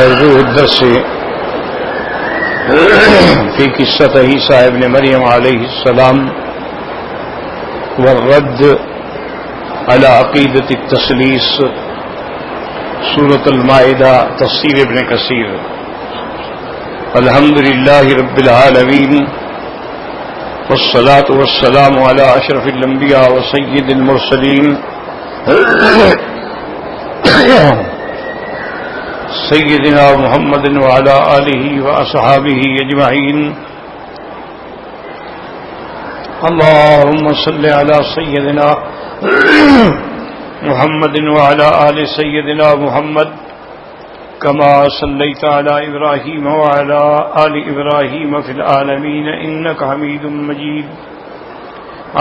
موضوع الدرس في قصة عيسى ابن مريم عليه السلام والرد على عقيدة التثليث سورة المائدة تفسير ابن كثير. الحمد لله رب العالمين والصلاة والسلام على أشرف الأنبياء وسيد المرسلين سيدنا محمد وعلى آله وأصحابه أجمعين. اللهم صل على سيدنا محمد وعلى آل سيدنا محمد كما صليت على إبراهيم وعلى آل إبراهيم في العالمين إنك حميد مجيد.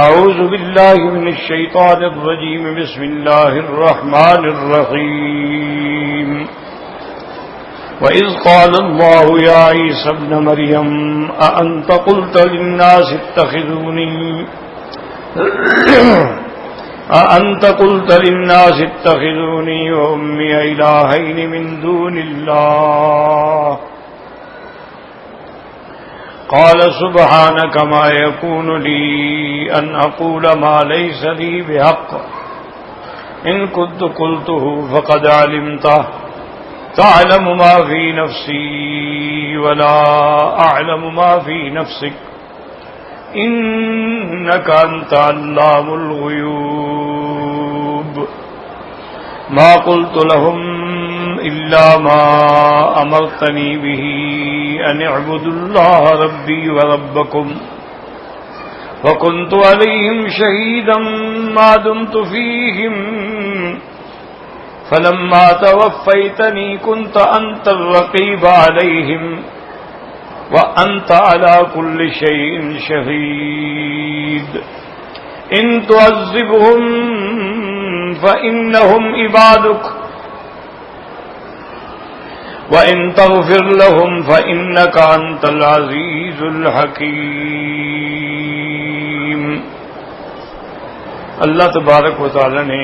أعوذ بالله من الشيطان الرجيم. بسم الله الرحمن الرحيم. وإذ قال الله يا عيسى ابن مريم أأنت قلت للناس اتخذوني وأمي إلهين من دون الله قال سبحانك ما يكون لي أن أقول ما ليس لي بحق إن كنت قلته فقد علمته تعلم ما في نفسي ولا أعلم ما في نفسك إنك أنت علام الغيوب. ما قلت لهم إلا ما أمرتني به أن اعبدوا الله ربي وربكم وكنت عليهم شهيدا ما دمت فيهم فلما توفيتني كنت أنت الرقيب عليهم وأنت على كل شيء شهيد. إن تعذبهم فإنهم عبادك وإن تغفر لهم فإنك أنت العزيز الحكيم. اللہ تبارک و تعالی نے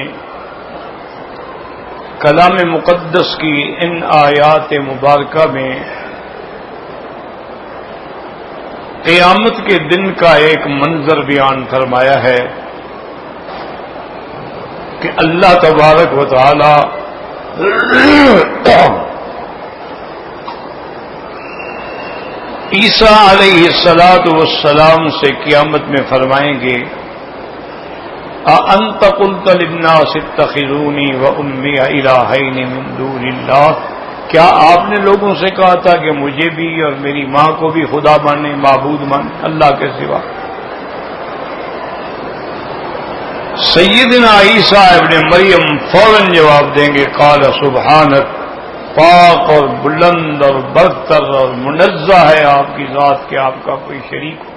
کلام مقدس کی ان آیات مبارکہ میں قیامت کے دن کا ایک منظر بیان فرمایا ہے کہ اللہ تبارک و تعالی عیسیٰ علیہ السلام سے قیامت میں فرمائیں گے أأنت قلت للناس اتخذوني وأمي إلهين من دون الله کیا آپ نے لوگوں سے کہا تھا کہ مجھے بھی اور میری ماں کو بھی خدا مانے، معبود مانے اللہ کے سوا؟ سیدنا عیسیٰ ابن مریم فوراً جواب دیں گے قال سبحانک، پاک اور بلند اور برتر اور منزہ ہے آپ کی ذات کہ آپ کا کوئی شریک ہو.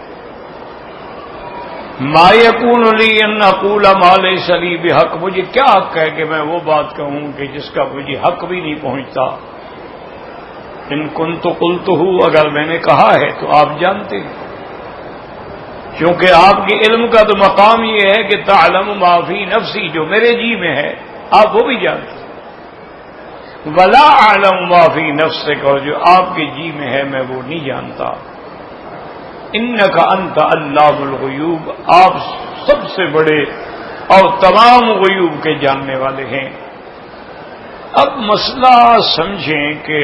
ما یکون لی ان اقول ما لیس لی بحق، مجھے کیا حق ہے کہ میں وہ بات کہوں کہ جس کا مجھے حق بھی نہیں پہنچتا. ان کنت قلتہ، اگر میں نے کہا ہے تو آپ جانتے ہیں، کیونکہ آپ کے علم کا تو مقام یہ ہے کہ تعلم ما فی نفسی، جو میرے جی میں ہے آپ وہ بھی جانتے ہیں، ولا اعلم ما فی نفسک، اور جو آپ کے جی میں ہے میں وہ نہیں جانتا. انک انت علام الغیوب، آپ سب سے بڑے اور تمام غیوب کے جاننے والے ہیں. اب مسئلہ سمجھیں کہ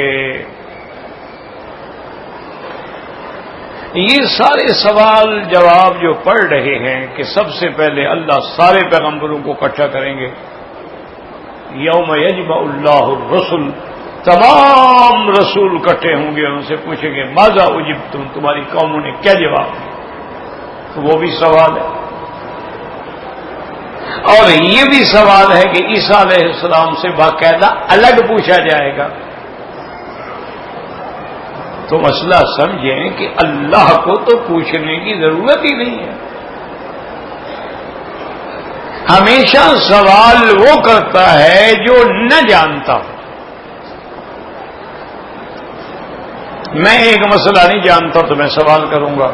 یہ سارے سوال جواب جو پڑھ رہے ہیں کہ سب سے پہلے اللہ سارے پیغمبروں کو اکٹھا کریں گے. یوم یجمع اللہ الرسل، تمام رسول اکٹھے ہوں گے، ان سے پوچھیں گے ماذا اجبتم، تمہاری قوموں نے کیا جواب دیا. تو وہ بھی سوال ہے، اور یہ بھی سوال ہے کہ عیسیٰ علیہ السلام سے باقاعدہ الگ پوچھا جائے گا. تو مسئلہ سمجھیں کہ اللہ کو تو پوچھنے کی ضرورت ہی نہیں ہے. ہمیشہ سوال وہ کرتا ہے جو نہ جانتا ہو. میں ایک مسئلہ نہیں جانتا تو میں سوال کروں گا،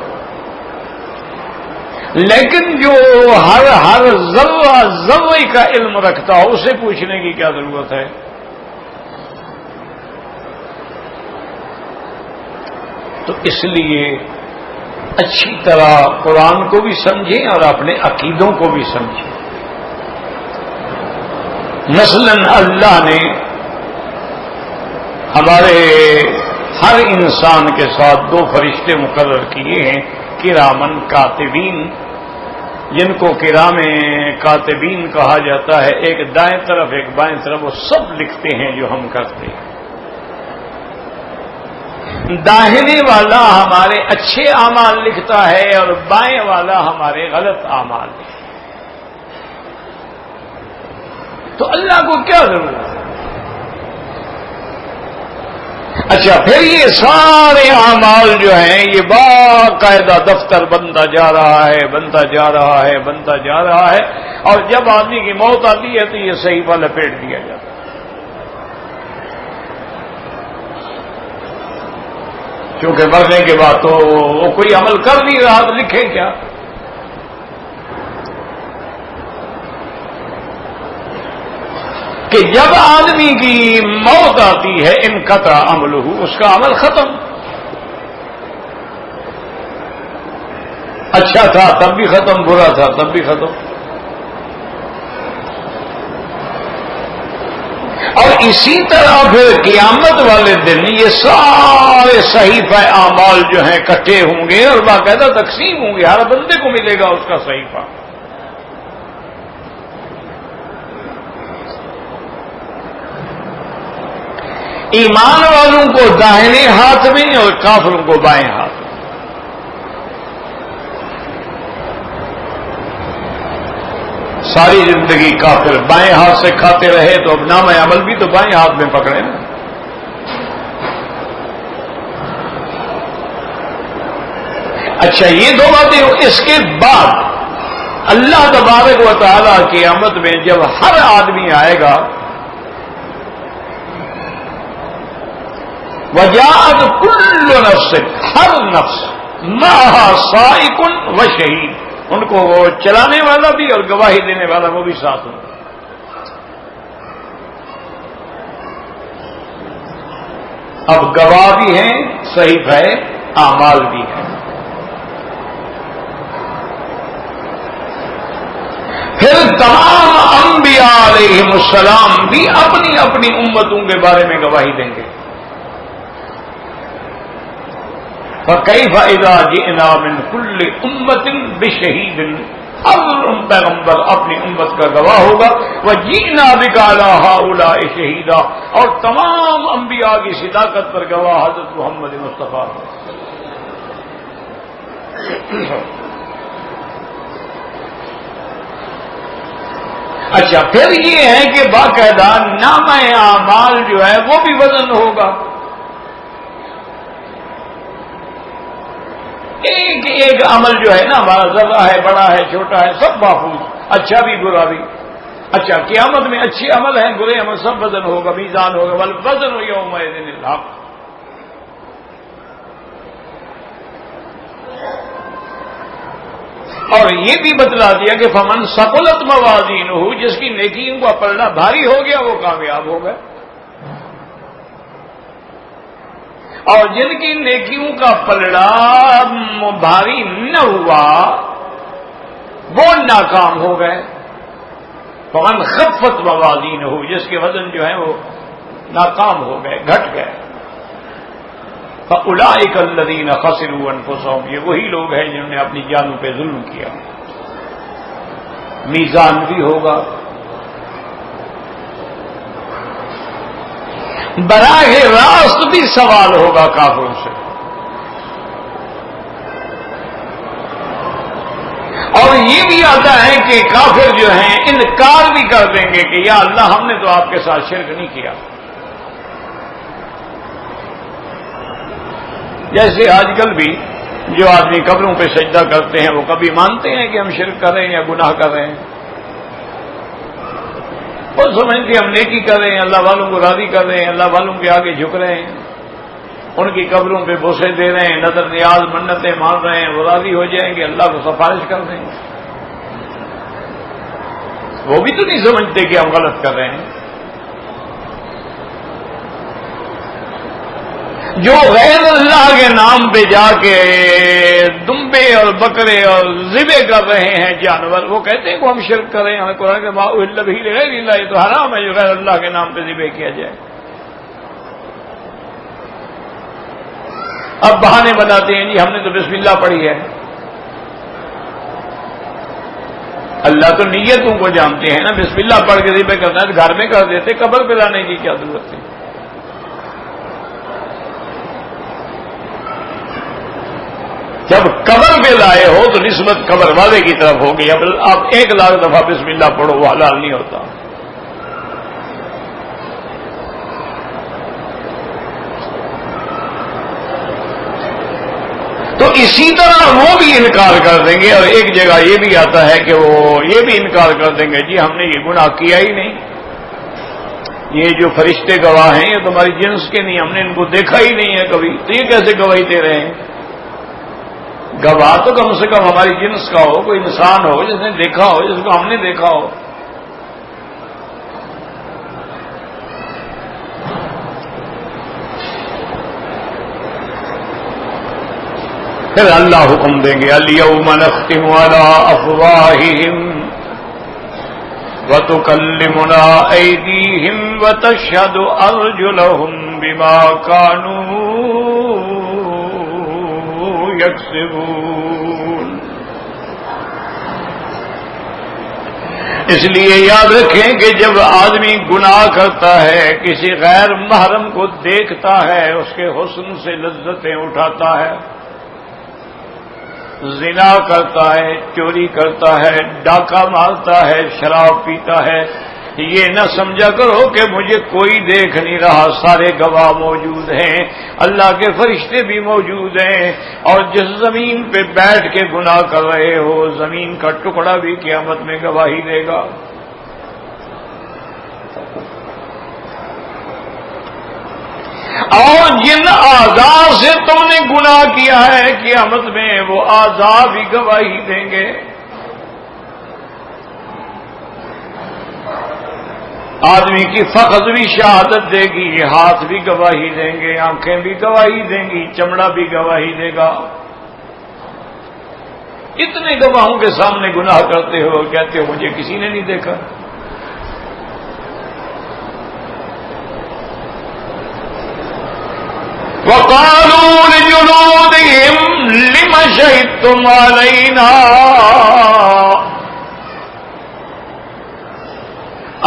لیکن جو ہر ذرے کا علم رکھتا ہو اسے پوچھنے کی کیا ضرورت ہے؟ اس لیے اچھی طرح قرآن کو بھی سمجھیں اور اپنے عقیدوں کو بھی سمجھیں. مثلاً اللہ نے ہمارے ہر انسان کے ساتھ 2 فرشتے مقرر کیے ہیں، کرامن کاتبین، جن کو کرام کاتبین کہا جاتا ہے. ایک دائیں طرف ایک بائیں طرف، وہ سب لکھتے ہیں جو ہم کرتے ہیں. داہنے والا ہمارے اچھے اعمال لکھتا ہے اور بائیں والا ہمارے غلط اعمال. تو اللہ کو کیا ضرورت ہے؟ اچھا، پھر یہ سارے اعمال جو ہیں یہ باقاعدہ دفتر بنتا جا رہا ہے، بنتا جا رہا ہے، بنتا جا رہا ہے، اور جب آدمی کی موت آتی ہے تو یہ صحیفہ لپیٹ دیا جاتا ہے. کیونکہ مرنے کے بعد تو وہ کوئی عمل کر نہیں رہا تو لکھے کیا؟ کہ جب آدمی کی موت آتی ہے انقطع عملہ، اس کا عمل ختم. اچھا تھا تب بھی ختم، برا تھا تب بھی ختم. اور اسی طرح پھر قیامت والے دن یہ سارے صحیفہ اعمال جو ہیں اکٹھے ہوں گے اور باقاعدہ تقسیم ہوں گے، ہر بندے کو ملے گا اس کا صحیفہ. ایمان والوں کو داہنے ہاتھ میں اور کافروں کو بائیں ہاتھ میں. ساری زندگی کافر بائیں ہاتھ سے کھاتے رہے تو اب نام عمل بھی تو بائیں ہاتھ میں پکڑے نا. اچھا، یہ 2 باتیں ہو. اس کے بعد اللہ تبارک و تعالی قیامت میں جب ہر آدمی آئے گا، وجاءت کل نفس، ہر نفس، معها سائق و شہید، ان کو وہ چلانے والا بھی اور گواہی دینے والا وہ بھی ساتھ ہوں. اب گواہ بھی ہیں، صحیفہ اعمال بھی ہیں. پھر تمام انبیاء علیہم السلام بھی اپنی اپنی امتوں کے بارے میں گواہی دیں گے. فَكَيْفَ إِذَا جِئْنَا مِنْ كُلِّ أُمَّةٍ بِشَهِيدٍ، ہر پیغمبر اپنی امت کا گواہ ہوگا. وَجِئْنَا بِكَ عَلَىٰ هَٰؤُلَاءِ شَهِيدًا، اور تمام انبیاء کی صداقت پر گواہ حضرت محمد مصطفیٰ. اچھا، پھر یہ ہے کہ باقاعدہ نامہ اعمال جو ہے وہ بھی وزن ہوگا. ایک ایک عمل جو ہے نا ہمارا، ذرہ ہے، بڑا ہے، چھوٹا ہے، سب محفوظ، اچھا بھی برا بھی. اچھا، قیامت میں اچھے عمل ہیں، برے عمل، سب وزن ہوگا، میزان ہوگا. والوزن یومئذ الحق. اور یہ بھی بتلا دیا کہ فمن ثقلت موازینہ، جس کی نیکیوں کا پلڑا بھاری ہو گیا وہ کامیاب ہو گئے، اور جن کی نیکیوں کا پلڑا بھاری نہ ہوا وہ ناکام ہو گئے. فمن خفت موازینہ، جس کے وزن جو ہیں وہ ناکام ہو گئے، گھٹ گئے. فَأُولَٰئِكَ الَّذِينَ خَسِرُوا أَنفُسَهُمْ، یہ وہی لوگ ہیں جنہوں نے اپنی جانوں پہ ظلم کیا. میزان بھی ہوگا، براہ راست بھی سوال ہوگا کافروں سے. اور یہ بھی آتا ہے کہ کافر جو ہیں انکار بھی کر دیں گے کہ یا اللہ ہم نے تو آپ کے ساتھ شرک نہیں کیا. جیسے آج کل بھی جو آدمی قبروں پہ سجدہ کرتے ہیں وہ کبھی مانتے ہیں کہ ہم شرک کر رہے ہیں یا گناہ کر رہے ہیں. وہ سمجھتے ہم نیکی کر رہے ہیں، اللہ والوں کو راضی کر رہے ہیں، اللہ والوں کے آگے جھک رہے ہیں، ان کی قبروں پہ بوسے دے رہے ہیں، نظر نیاز منتیں مان رہے ہیں، وہ راضی ہو جائیں گے، اللہ کو سفارش کر دیں گے. وہ بھی تو نہیں سمجھتے کہ ہم غلط کر رہے ہیں. جو غیر اللہ کے نام پہ جا کے دمبے اور بکرے اور ذبح کر رہے ہیں جانور، وہ کہتے ہیں کہ ہم شرک کر رہے ہیں، ہمیں قرآن کے ما اہل به لغیر اللہ، یہ تو حرام ہے جو غیر اللہ کے نام پہ ذبح کیا جائے۔ اب بہانے بناتے ہیں جی ہم نے تو بسم اللہ پڑھی ہے۔ اللہ تو نیتوں کو جانتے ہیں نا، بسم اللہ پڑھ کے ذبح کرنا ہے تو گھر میں کر دیتے، قبر پہ لانے کی کیا ضرورت ہے؟ جب قبر پہ لائے ہو تو نسبت قبر والے کی طرف ہوگی۔ اب آپ 1,00,000 دفعہ بسم اللہ پڑھو، وہ حلال نہیں ہوتا۔ تو اسی طرح وہ بھی انکار کر دیں گے، اور ایک جگہ یہ بھی آتا ہے کہ وہ یہ بھی انکار کر دیں گے جی ہم نے یہ گناہ کیا ہی نہیں، یہ جو فرشتے گواہ ہیں یہ تمہاری جنس کے نہیں، ہم نے ان کو دیکھا ہی نہیں ہے کبھی، تو یہ کیسے گواہی دے رہے ہیں؟ گواہ تو کم سے کم ہماری جنس کا ہو، کوئی انسان ہو جس نے دیکھا ہو، جس کو ہم نے دیکھا ہو۔ پھر اللہ حکم دیں گے الیوم نختم علی افواہہم وتکلمنا ایدیہم وتشہد ارجلہم بما کانوا یکسبون۔ اس لیے یاد رکھیں کہ جب آدمی گناہ کرتا ہے، کسی غیر محرم کو دیکھتا ہے، اس کے حسن سے لذتیں اٹھاتا ہے، زنا کرتا ہے، چوری کرتا ہے، ڈاکہ مارتا ہے، شراب پیتا ہے، یہ نہ سمجھا کرو کہ مجھے کوئی دیکھ نہیں رہا، سارے گواہ موجود ہیں، اللہ کے فرشتے بھی موجود ہیں، اور جس زمین پہ بیٹھ کے گناہ کر رہے ہو زمین کا ٹکڑا بھی قیامت میں گواہی دے گا۔ اور جن اعضاء سے تم نے گناہ کیا ہے قیامت میں وہ اعضاء بھی گواہی دیں گے۔ آدمی کی فخذ بھی شہادت دے گی، ہاتھ بھی گواہی دیں گے، آنکھیں بھی گواہی دیں گی، چمڑا بھی گواہی دے گا۔ اتنے گواہوں کے سامنے گناہ کرتے ہو، کہتے ہو مجھے کسی نے نہیں دیکھا۔ وَقَالُوا لِجُلُودِهِمْ لِمَ شَهِدتُّمْ عَلَيْنَا۔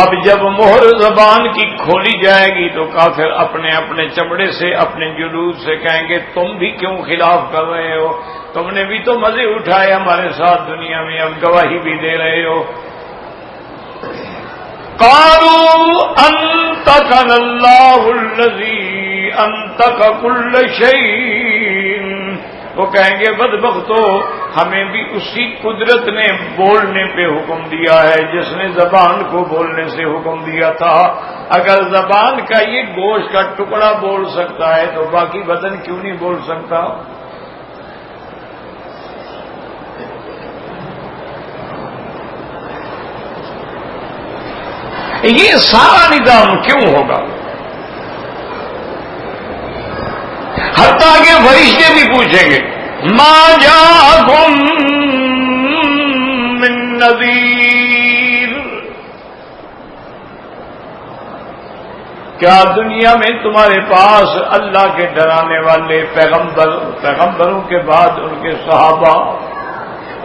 اب جب مہر زبان کی کھولی جائے گی تو کافر اپنے اپنے چمڑے سے، اپنے جلود سے کہیں گے تم بھی کیوں خلاف کر رہے ہو؟ تم نے بھی تو مزے اٹھائے ہمارے ساتھ دنیا میں، اب گواہی بھی دے رہے ہو۔ قالوا انطقنا اللہ الذی انطق کل شیء، وہ کہیں گے بدبختو ہمیں بھی اسی قدرت نے بولنے پہ حکم دیا ہے جس نے زبان کو بولنے سے حکم دیا تھا۔ اگر زبان کا یہ گوشت کا ٹکڑا بول سکتا ہے تو باقی بدن کیوں نہیں بول سکتا؟ یہ سارا نظام کیوں ہوگا؟ حتیٰ کہ فرشتے بھی پوچھیں گے ما جاءکم من نذیر، کیا دنیا میں تمہارے پاس اللہ کے ڈرانے والے پیغمبروں کے بعد ان کے صحابہ،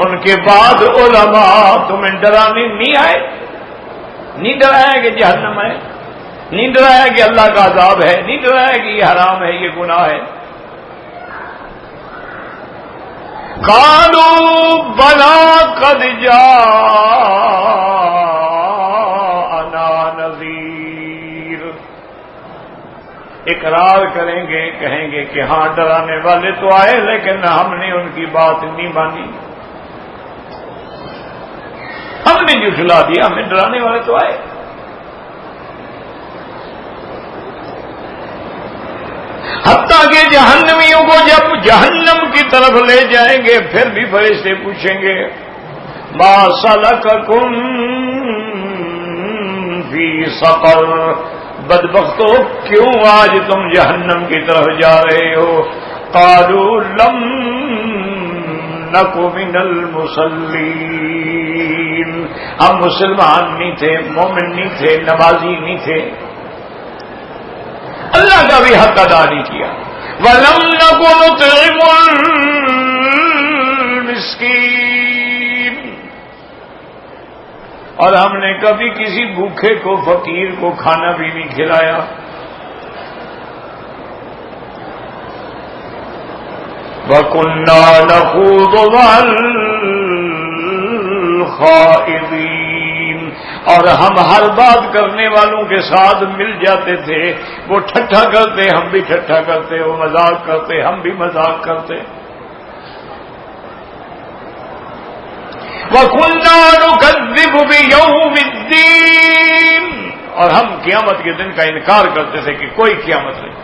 ان کے بعد علماء تمہیں ڈرانے نہیں آئے؟ نہیں ڈرایا کہ جہنم ہے، نہیں ڈرایا کہ اللہ کا عذاب ہے، نہیں ڈرایا کہ یہ حرام ہے، یہ گناہ ہے؟ قالوا بلا قد جاءنا نذیر، اقرار کریں گے، کہیں گے کہ ہاں ڈرانے والے تو آئے لیکن ہم نے ان کی بات نہیں مانی، ہم نے جھٹلا دیا، ہمیں ڈرانے والے تو آئے۔ حتیٰ کہ جہنمیوں کو جب جہنم کی طرف لے جائیں گے پھر بھی فرشتے پوچھیں گے ما سلککم فی سقر، بدبختو کیوں آج تم جہنم کی طرف جا رہے ہو؟ قالوا لم نک من المصلین، ہم مسلمان نہیں تھے، مومن نہیں تھے، نمازی نہیں تھے، اللہ کا بھی حق ادا نہیں کیا۔ وَلَمْ نَكُ نُطْعِمُ الْمِسْكِينَ، اور ہم نے کبھی کسی بھوکے کو، فقیر کو کھانا بھی نہیں کھلایا۔ وَكُنَّا نَخُوضُ مَعَ الْخَائِضِينَ، اور ہم ہر بات کرنے والوں کے ساتھ مل جاتے تھے، وہ ٹھٹھا کرتے ہم بھی ٹھٹھا کرتے، وہ مذاق کرتے ہم بھی مذاق کرتے۔ وَكُنَّا نُكَذِّبُ بِيَوْمِ الدِّينِ، اور ہم قیامت کے دن کا انکار کرتے تھے کہ کوئی قیامت نہیں۔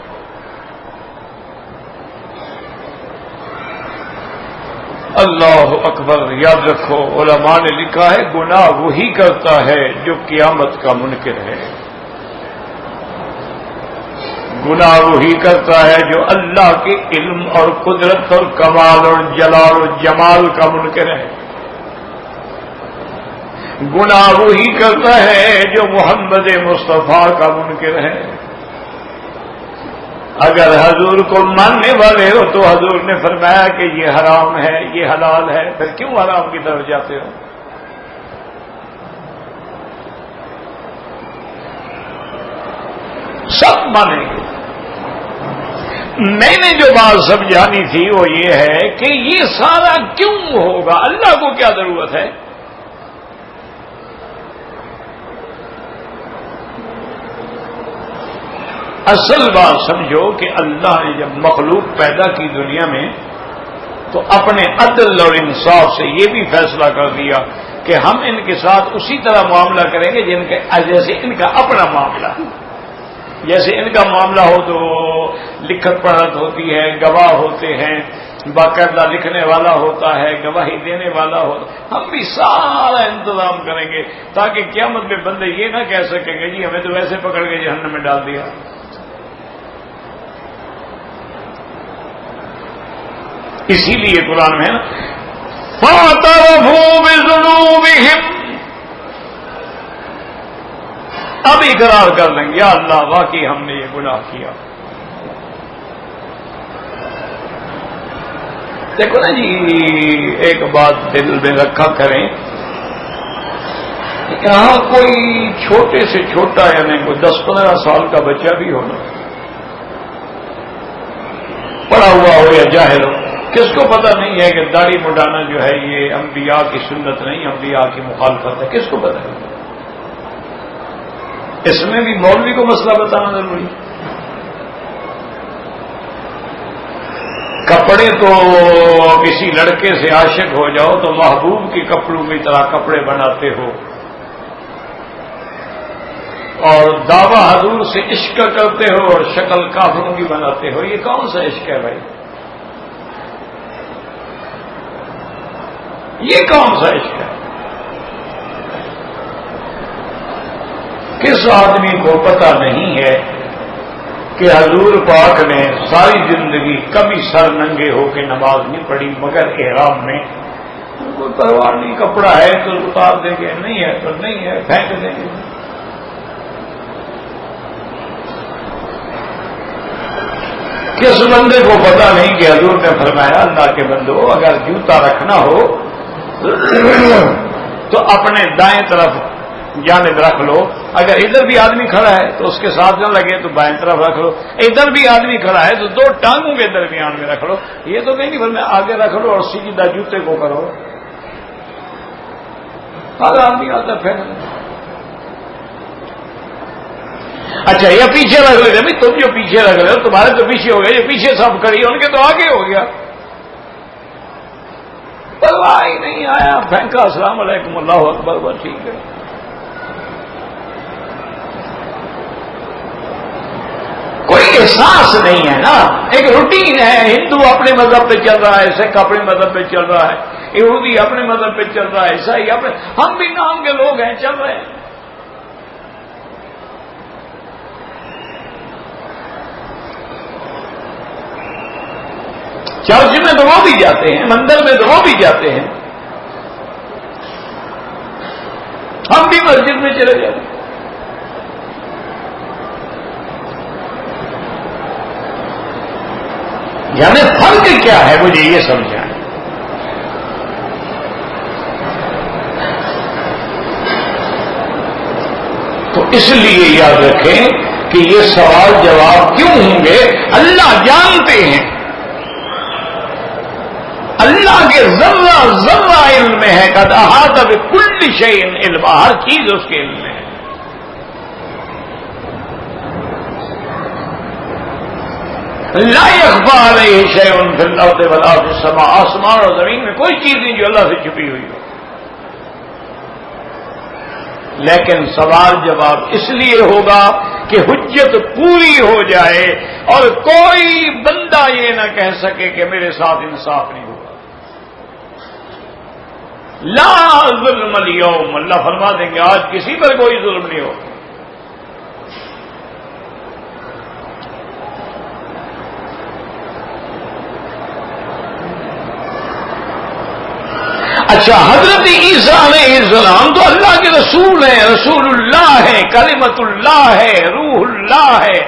اللہ اکبر، یاد رکھو علماء نے لکھا ہے گناہ وہی کرتا ہے جو قیامت کا منکر ہے، گناہ وہی کرتا ہے جو اللہ کے علم اور قدرت اور کمال اور جلال اور جمال کا منکر ہے، گناہ وہی کرتا ہے جو محمد مصطفیٰ کا منکر ہے۔ اگر حضور کو ماننے والے ہو تو حضور نے فرمایا کہ یہ حرام ہے، یہ حلال ہے، پھر کیوں حرام کی طرف جاتے ہو؟ سب مانیں گے۔ میں نے جو بات سمجھانی تھی وہ یہ ہے کہ یہ سارا کیوں ہوگا، اللہ کو کیا ضرورت ہے؟ اصل بات سمجھو کہ اللہ نے جب مخلوق پیدا کی دنیا میں تو اپنے عدل اور انصاف سے یہ بھی فیصلہ کر دیا کہ ہم ان کے ساتھ اسی طرح معاملہ کریں گے جیسے ان کا اپنا معاملہ، جیسے ان کا معاملہ ہو تو لکھت پڑھت ہوتی ہے، گواہ ہوتے ہیں، باقاعدہ لکھنے والا ہوتا ہے، گواہی دینے والا ہوتا، ہم بھی سارا انتظام کریں گے تاکہ قیامت میں بندے یہ نہ کہہ سکیں گے جی ہمیں تو ویسے پکڑ کے جہنم میں ڈال دیا۔ اسی لیے قرآن میں ہے نا فَاعْتَرَفُوا بِذُنُوبِهِمْ، اب اقرار کر لیں گے یا اللہ واقعی ہم نے یہ گناہ کیا۔ دیکھو نا جی، ایک بات دل میں رکھا کریں، یہاں کوئی چھوٹے سے چھوٹا یعنی کوئی 10-15 سال کا بچہ بھی ہونا، پڑھا ہوا ہو یا جاہل ہو، کس کو پتہ نہیں ہے کہ داڑھی مڈانا جو ہے یہ انبیاء کی سنت نہیں، انبیاء کی مخالفت ہے؟ کس کو پتہ ہے؟ اس میں بھی مولوی کو مسئلہ بتانا ضروری۔ کپڑے تو کسی لڑکے سے عاشق ہو جاؤ تو محبوب کے کپڑوں کی طرح کپڑے بناتے ہو، اور دعویٰ حضور سے عشق کرتے ہو اور شکل کافروں کی بناتے ہو، یہ کون سا عشق ہے بھائی؟ یہ کون سا عشق ہے؟ کس آدمی کو پتہ نہیں ہے کہ حضور پاک نے ساری زندگی کبھی سر ننگے ہو کے نماز نہیں پڑھی مگر احرام میں؟ کوئی پرواہ نہیں، کپڑا ہے تو اتار دیں گے، نہیں ہے تو نہیں ہے، پھینک دیں گے۔ کس بندے کو پتہ نہیں کہ حضور نے فرمایا اللہ کے بندو اگر جوتا رکھنا ہو تو اپنے دائیں طرف جانب رکھ لو، اگر ادھر بھی آدمی کھڑا ہے تو اس کے ساتھ نہ لگے تو بائیں طرف رکھ لو، ادھر بھی آدمی کھڑا ہے تو 2 ٹانگوں کے درمیان میں رکھ لو، یہ تو نہیں فرمایا آگے رکھ لو اور سیدھا جوتے کو کرو۔ ہر آدمی آتا پھینک لو۔ اچھا یہ پیچھے رکھ لے بھائی، تم جو پیچھے رکھ رہے ہو تمہارے تو پیچھے ہو گئے، جو پیچھے سب کھڑی ان کے تو آگے ہو گیا، پرواہ ہی نہیں، آیا پھینکا، السلام علیکم اللہ اکبر، بس ٹھیک ہے۔ کوئی احساس نہیں ہے نا، ایک روٹین ہے، ہندو اپنے مذہب پہ چل رہا ہے، سکھ اپنے مذہب پہ چل رہا ہے، یہودی اپنے مذہب پہ چل رہا ہے، عیسائی اپنے، ہم بھی نام کے لوگ ہیں چل رہے ہیں۔ چرچ میں تو وہ بھی جاتے ہیں، مندر میں تو وہ بھی جاتے ہیں، ہم بھی مسجد میں چلے جاتے ہیں۔ یعنی فرق کیا ہے مجھے یہ سمجھائیں۔ تو اس لیے یاد رکھیں کہ یہ سوال جواب کیوں ہوں گے؟ اللہ جانتے ہیں، اللہ کے ذرہ ذرہ علم میں ہے، قد احاط بکل شیء علما، ہر چیز اس کے علم میں ہے۔ لا يخفى علیہ شیء فی الارض ولا فی السماء، آسمان اور زمین میں کوئی چیز نہیں جو اللہ سے چھپی ہوئی ہو۔ لیکن سوال جواب اس لیے ہوگا کہ حجت پوری ہو جائے اور کوئی بندہ یہ نہ کہہ سکے کہ میرے ساتھ انصاف نہیں ہوگا۔ لا ظلم اليوم، اللہ فرما دیں گے آج کسی پر کوئی ظلم نہیں ہوگا۔ اچھا، حضرت عیسیٰ علیہ السلام تو اللہ کے رسول ہیں، رسول اللہ ہے، کلمت اللہ ہے، روح اللہ ہے،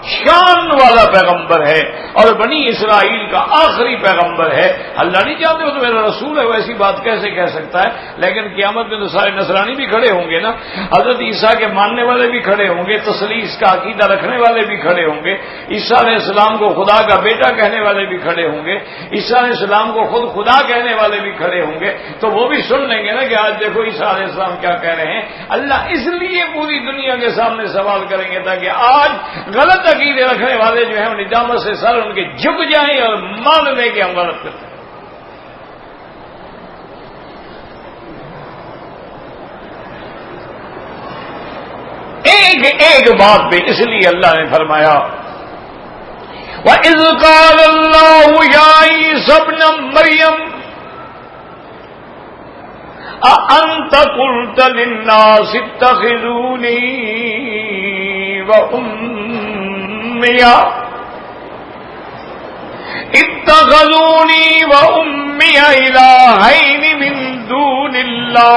شان والا پیغمبر ہے اور بنی اسرائیل کا آخری پیغمبر ہے۔ اللہ نہیں چاہتے وہ تو میرا رسول ہے، وہ ایسی بات کیسے کہہ سکتا ہے؟ لیکن قیامت میں تو سارے نصرانی بھی کھڑے ہوں گے نا، حضرت عیسیٰ کے ماننے والے بھی کھڑے ہوں گے، تثلیث کا عقیدہ رکھنے والے بھی کھڑے ہوں گے، عیسیٰ علیہ السلام کو خدا کا بیٹا کہنے والے بھی کھڑے ہوں گے، عیسیٰ علیہ السلام کو خود خدا کہنے والے بھی کھڑے ہوں گے، تو وہ بھی سن لیں گے نا کہ آج دیکھو عیسیٰ علیہ السلام کیا کہہ رہے ہیں۔ اللہ اس لیے پوری دنیا کے سامنے سوال کریں گے تاکہ آج غلط عقیدے رکھنے والے جو ہیں ان نجامت سے سر ان کے جھک جائیں اور مان لیں کہ ہم غلط کرتے ہیں۔ ایک بات پہ اس لیے اللہ نے فرمایا وَإِذْ قَالَ اللَّهُ يَا عِيسَى ابْنَ مَرْيَمَ أَأَنْتَ قُلْتَ لِلنَّاسِ اتَّخِذُونِي وَأُمِّيَ إِلَٰهَيْنِ مِن دُونِ اللَّهِ۔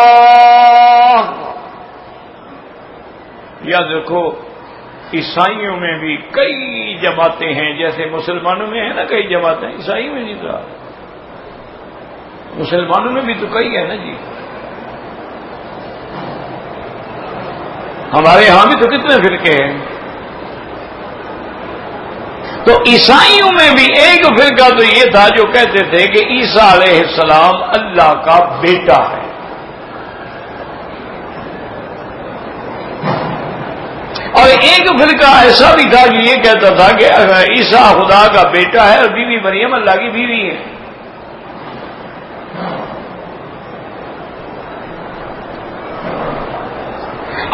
یا دیکھو عیسائیوں میں بھی کئی جماعتیں ہیں، جیسے مسلمانوں میں ہیں نا کئی جماعتیں، عیسائیوں میں نہیں تو مسلمانوں میں بھی تو کئی ہے نا جی۔ ہمارے ہاں بھی تو کتنے فرقے ہیں۔ تو عیسائیوں میں بھی ایک فرقہ تو یہ تھا جو کہتے تھے کہ عیسیٰ علیہ السلام اللہ کا بیٹا ہے، اور ایک فرقہ ایسا بھی تھا کہ یہ کہتا تھا کہ عیسیٰ خدا کا بیٹا ہے اور بیوی مریم اللہ کی بیوی ہے۔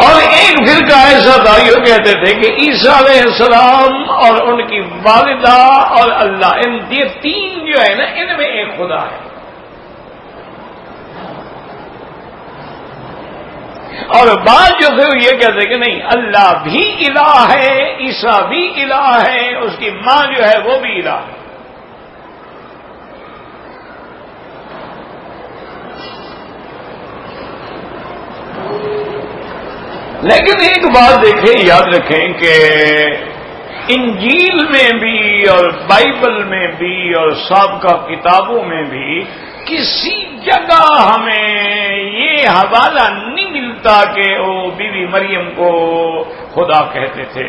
اور ایک فرقہ ایسا تھا یہ کہتے تھے کہ عیسیٰ علیہ السلام اور ان کی والدہ اور اللہ، ان یہ تین جو ہے نا ان میں ایک خدا ہے۔ اور بعض جو تھے وہ یہ کہتے کہ نہیں، اللہ بھی الہ ہے، عیسیٰ بھی الہ ہے، اس کی ماں جو ہے وہ بھی الہ ہے۔ لیکن ایک بات دیکھیں، یاد رکھیں کہ انجیل میں بھی اور بائبل میں بھی اور سابقہ کتابوں میں بھی کسی جگہ ہمیں یہ حوالہ نہیں ملتا کہ وہ بی بی مریم کو خدا کہتے تھے۔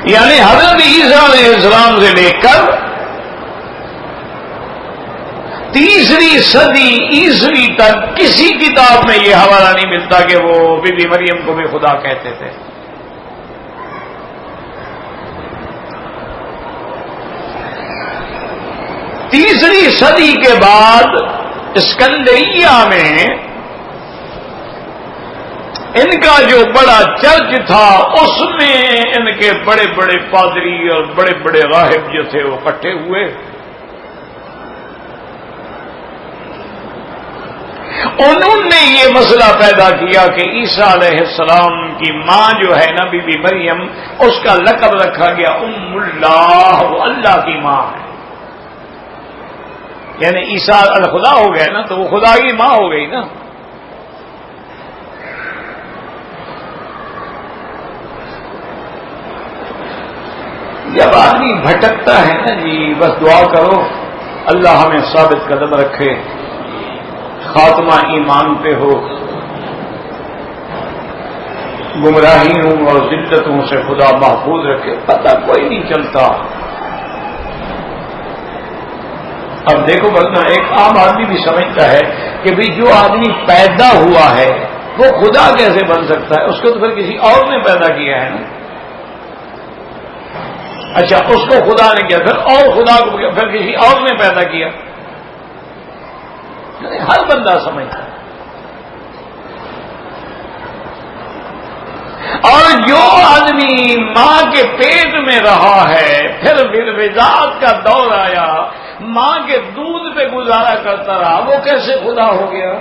یعنی حضرت عیسیٰ علیہ السلام سے لے کر تیسری صدی عیسوی تک کسی کتاب میں یہ حوالہ نہیں ملتا کہ وہ بی بی مریم کو بھی خدا کہتے تھے۔ تیسری صدی کے بعد اسکندریہ میں ان کا جو بڑا چرچ تھا اس میں ان کے بڑے بڑے پادری اور بڑے بڑے راہب جو تھے وہ اکٹھے ہوئے۔ انہوں نے یہ مسئلہ پیدا کیا کہ عیسیٰ علیہ السلام کی ماں جو ہے نا بی بی مریم، اس کا لقب رکھا گیا ام اللہ، وہ اللہ کی ماں ہے، یعنی عیسیٰ الخدا ہو گیا نا، تو وہ خدا کی ماں ہو گئی نا۔ جب آدمی بھٹکتا ہے نا جی، بس دعا کرو اللہ ہمیں ثابت قدم رکھے، خاتمہ ایمان پہ ہو، گمراہیوں اور ذلتوں سے خدا محفوظ رکھے، پتہ کوئی نہیں چلتا۔ اب دیکھو ورنہ ایک عام آدمی بھی سمجھتا ہے کہ بھی جو آدمی پیدا ہوا ہے وہ خدا کیسے بن سکتا ہے، اس کو تو پھر کسی اور نے پیدا کیا ہے نا۔ اچھا، اس کو خدا نے کیا، پھر اور خدا کو پھر کسی اور نے پیدا کیا، ہر بندہ سمجھتا ہے۔ اور جو آدمی ماں کے پیٹ میں رہا ہے، پھر ولادت کا دور آیا، ماں کے دودھ پہ گزارا کرتا رہا، وہ کیسے خدا ہو گیا؟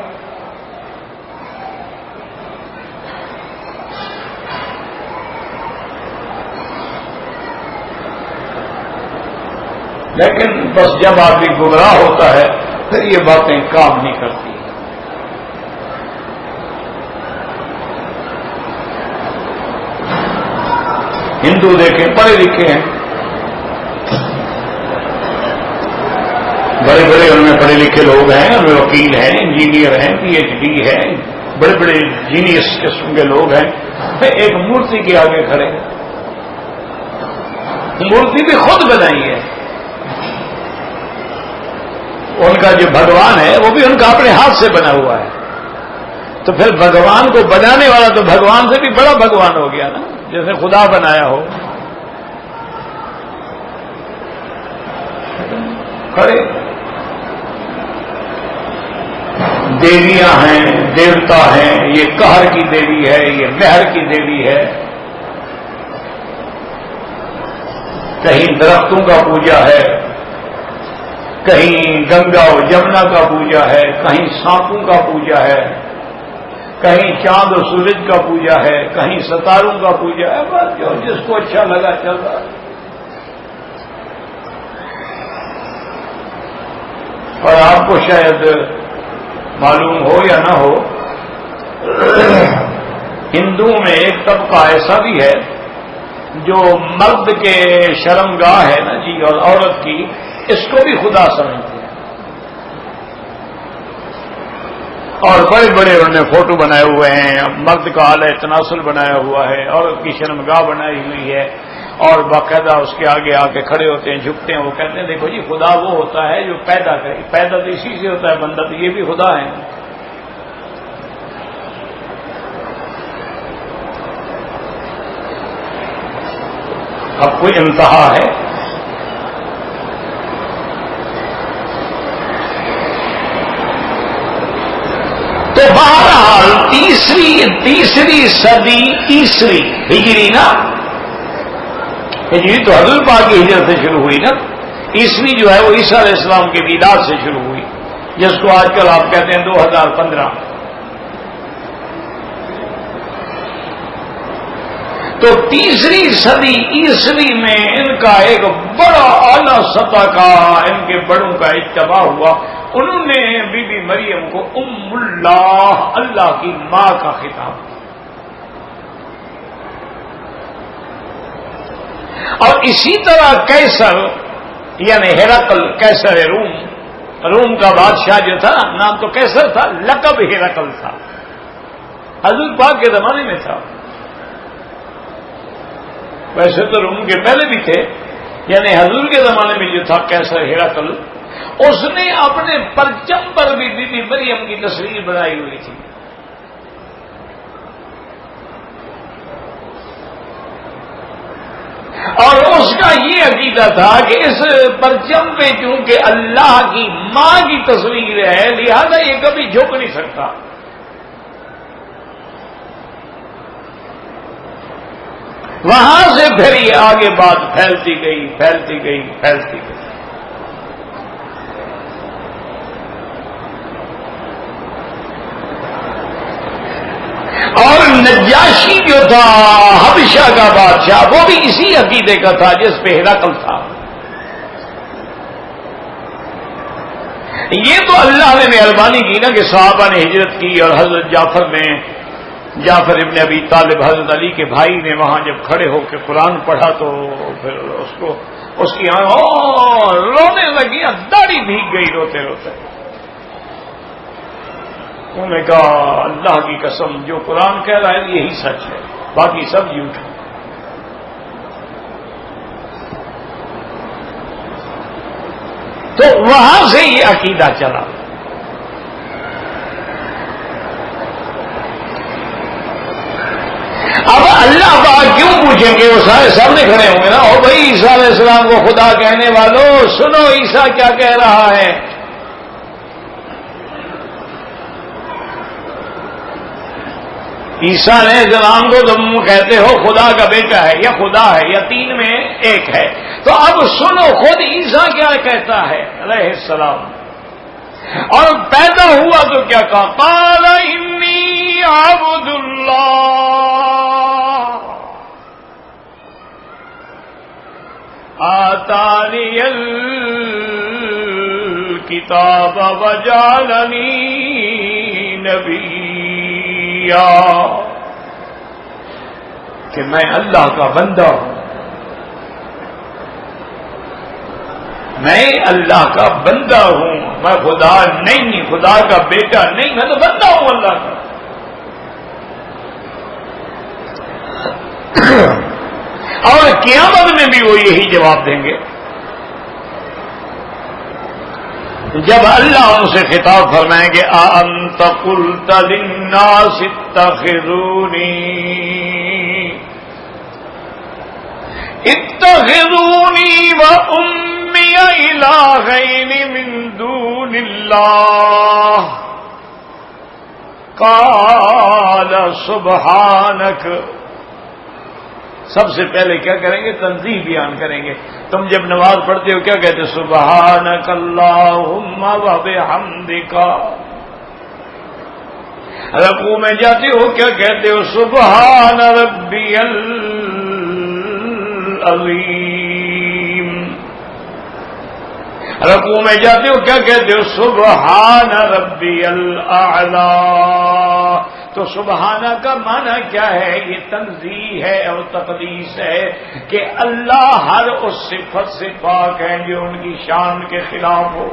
لیکن بس جب آدمی گمراہ ہوتا ہے پھر یہ باتیں کام نہیں کرتی۔ ہندو دیکھیں پڑھے لکھے ہیں، بڑے بڑے ان میں پڑھے لکھے لوگ ہیں، ان میں وکیل ہیں، انجینئر ہیں، پی ایچ ڈی ہیں، بڑے بڑے جینیس قسم کے لوگ ہیں، پھر ایک مورتی کے آگے کھڑے ہیں، مورتی بھی خود بنائی ہے، ان کا جو بھگوان ہے وہ بھی ان کا اپنے ہاتھ سے بنا ہوا ہے، تو پھر بھگوان کو بنانے والا تو بھگوان سے بھی بڑا بھگوان ہو گیا نا، جیسے خدا بنایا ہو۔ کھڑے دیویاں ہیں، دیوتا ہیں، یہ قہر کی دیوی ہے، یہ مہر کی دیوی ہے، کہیں درختوں کا پوجا ہے، کہیں گنگا اور جمنا کا پوجا ہے، کہیں سانپوں کا پوجا ہے، کہیں چاند و سورج کا پوجا ہے، کہیں ستاروں کا پوجا ہے، بس جو جس کو اچھا لگا چل رہا ہے۔ اور آپ کو شاید معلوم ہو یا نہ ہو، ہندوؤں میں ایک طبقہ ایسا بھی ہے جو مرد کے شرمگاہ ہے نا جی اور عورت کی، اس کو بھی خدا سمجھتے ہیں، اور بڑے بڑے انہوں نے فوٹو بنائے ہوئے ہیں، مرد کا آلہ تناسل بنایا ہوا ہے، عورت کی شرمگاہ بنائی ہوئی ہے، اور باقاعدہ اس کے آگے آ کے کھڑے ہوتے ہیں، جھکتے ہیں، وہ کہتے ہیں دیکھو جی خدا وہ ہوتا ہے جو پیدا کرے، پیدا تو اسی سے ہوتا ہے بندہ، تو یہ بھی خدا ہے۔ اب کوئی انتہا ہے؟ تو بہرحال تیسری صدی، تیسری ہجری نا، ہجری تو حضور پاک کی ہجرت سے شروع ہوئی نا، تیسری جو ہے وہ عیسیٰ علیہ السلام کی میلاد سے شروع ہوئی، جس کو آج کل آپ کہتے ہیں 2015۔ تو تیسری صدی عیسوی میں ان کا ایک بڑا اعلی سطح کا، ان کے بڑوں کا اجتماع ہوا، انہوں نے بی بی مریم کو ام اللہ، اللہ کی ماں کا خطاب دیا، اور اسی طرح کیسر یعنی ہرقل، کیسر روم کا بادشاہ جو تھا، نام تو کیسر تھا، لقب ہرقل تھا، حضور پاک کے زمانے میں تھا، ویسے تو روم کے پہلے بھی تھے، یعنی حضور کے زمانے میں جو تھا کیسر ہرقل، اس نے اپنے پرچم پر بھی بی بی مریم کی تصویر بنائی ہوئی تھی، اور اس کا یہ عقیدہ تھا کہ اس پرچم پہ چونکہ اللہ کی ماں کی تصویر ہے لہذا یہ کبھی جھک نہیں سکتا۔ وہاں سے پھر یہ آگے بات پھیلتی گئی، پھیلتی گئی، پھیلتی گئی۔ نجاشی جو تھا حبشہ کا بادشاہ، وہ بھی اسی عقیدے کا تھا جس پہ ہرقل تھا۔ یہ تو اللہ نے مہربانی کی نا کہ صحابہ نے ہجرت کی، اور حضرت جعفر ابن ابی طالب حضرت علی کے بھائی نے وہاں جب کھڑے ہو کے قرآن پڑھا تو پھر اس کی رونے لگی، داڑھی بھیگ گئی روتے روتے۔ انہوں نے کہا اللہ کی قسم جو قرآن کہہ رہا ہے یہی سچ ہے، باقی سب جھوٹ ہے۔ تو وہاں سے یہ عقیدہ چلا۔ اب اللہ پاک کیوں پوچھیں گے؟ وہ سارے سامنے کھڑے ہوں گے نا، او بھائی عیسیٰ علیہ السلام کو خدا کہنے والوں سنو عیسیٰ کیا کہہ رہا ہے۔ عیسیٰ علیہ السلام کو تم کہتے ہو خدا کا بیٹا ہے یا خدا ہے یا تین میں ایک ہے، تو اب سنو خود عیسیٰ کیا کہتا ہے علیہ السلام۔ اور پیدا ہوا تو کیا کہا؟ قال انی عبد اللہ آتانی الکتاب وجعلنی نبیا، کہ میں اللہ کا بندہ ہوں، میں اللہ کا بندہ ہوں، میں خدا نہیں، خدا کا بیٹا نہیں، میں تو بندہ ہوں اللہ کا۔ اور قیامت میں بھی وہ یہی جواب دیں گے جب اللہ ان سے خطاب فرمائیں گے اَأَنْتَ قُلْتَ لِلنَّاسِ اتَّخِذُونِي وَأُمِّيَ إِلَٰهَيْنِ مِن دُونِ اللَّهِ قَالَ سُبْحَانَكَ۔ سب سے پہلے کیا کریں گے؟ تنزیہ بیان کریں گے۔ تم جب نماز پڑھتے ہو کیا کہتے ہو؟ سبحانک اللہم وبحمدک۔ رکوع میں جاتے ہو کیا کہتے ہو؟ سبحان ربی العظیم۔ رکوع میں جاتے ہو کیا کہتے ہو؟ سبحان ربی الاعلی۔ تو سبحانہ کا معنی کیا ہے؟ یہ تنزیہ ہے اور تقدیس ہے کہ اللہ ہر اس صفت سے پاک ہے جو ان کی شان کے خلاف ہو۔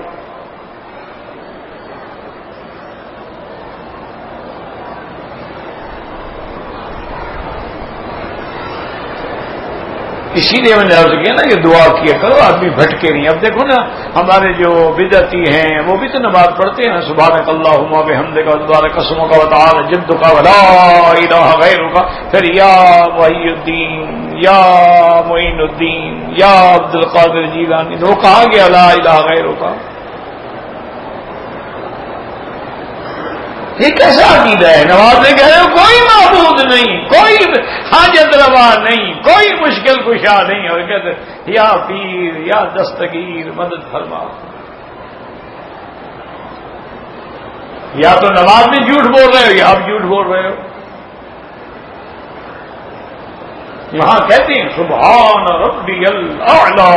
اسی لیے میں نے عرض کیا نا کہ دعا کیا کرو، آدمی بھٹکے نہیں۔ اب دیکھو نا ہمارے جو بدعتی ہیں وہ بھی تو نماز پڑھتے ہیں، سبحانک اللہم وبحمدک وتبارک اسمک وتعالی جدک ولا الہ غیرک، پھر یا وحی الدین، یا معین الدین، یا عبد القادر جیلانی، تو وہ کہاں گیا لا الہ غیرک؟ یہ کیسا عقیدہ ہے؟ نماز میں کہہ رہے ہو کوئی معبود نہیں، کوئی حاجت روا نہیں، کوئی مشکل کشا نہیں، اور کہتے یا پیر یا دستگیر مدد فرما۔ یا تو نماز میں جھوٹ بول رہے ہو یا آپ جھوٹ بول رہے ہو۔ یہاں کہتے ہیں سبحان ربی الاعلی،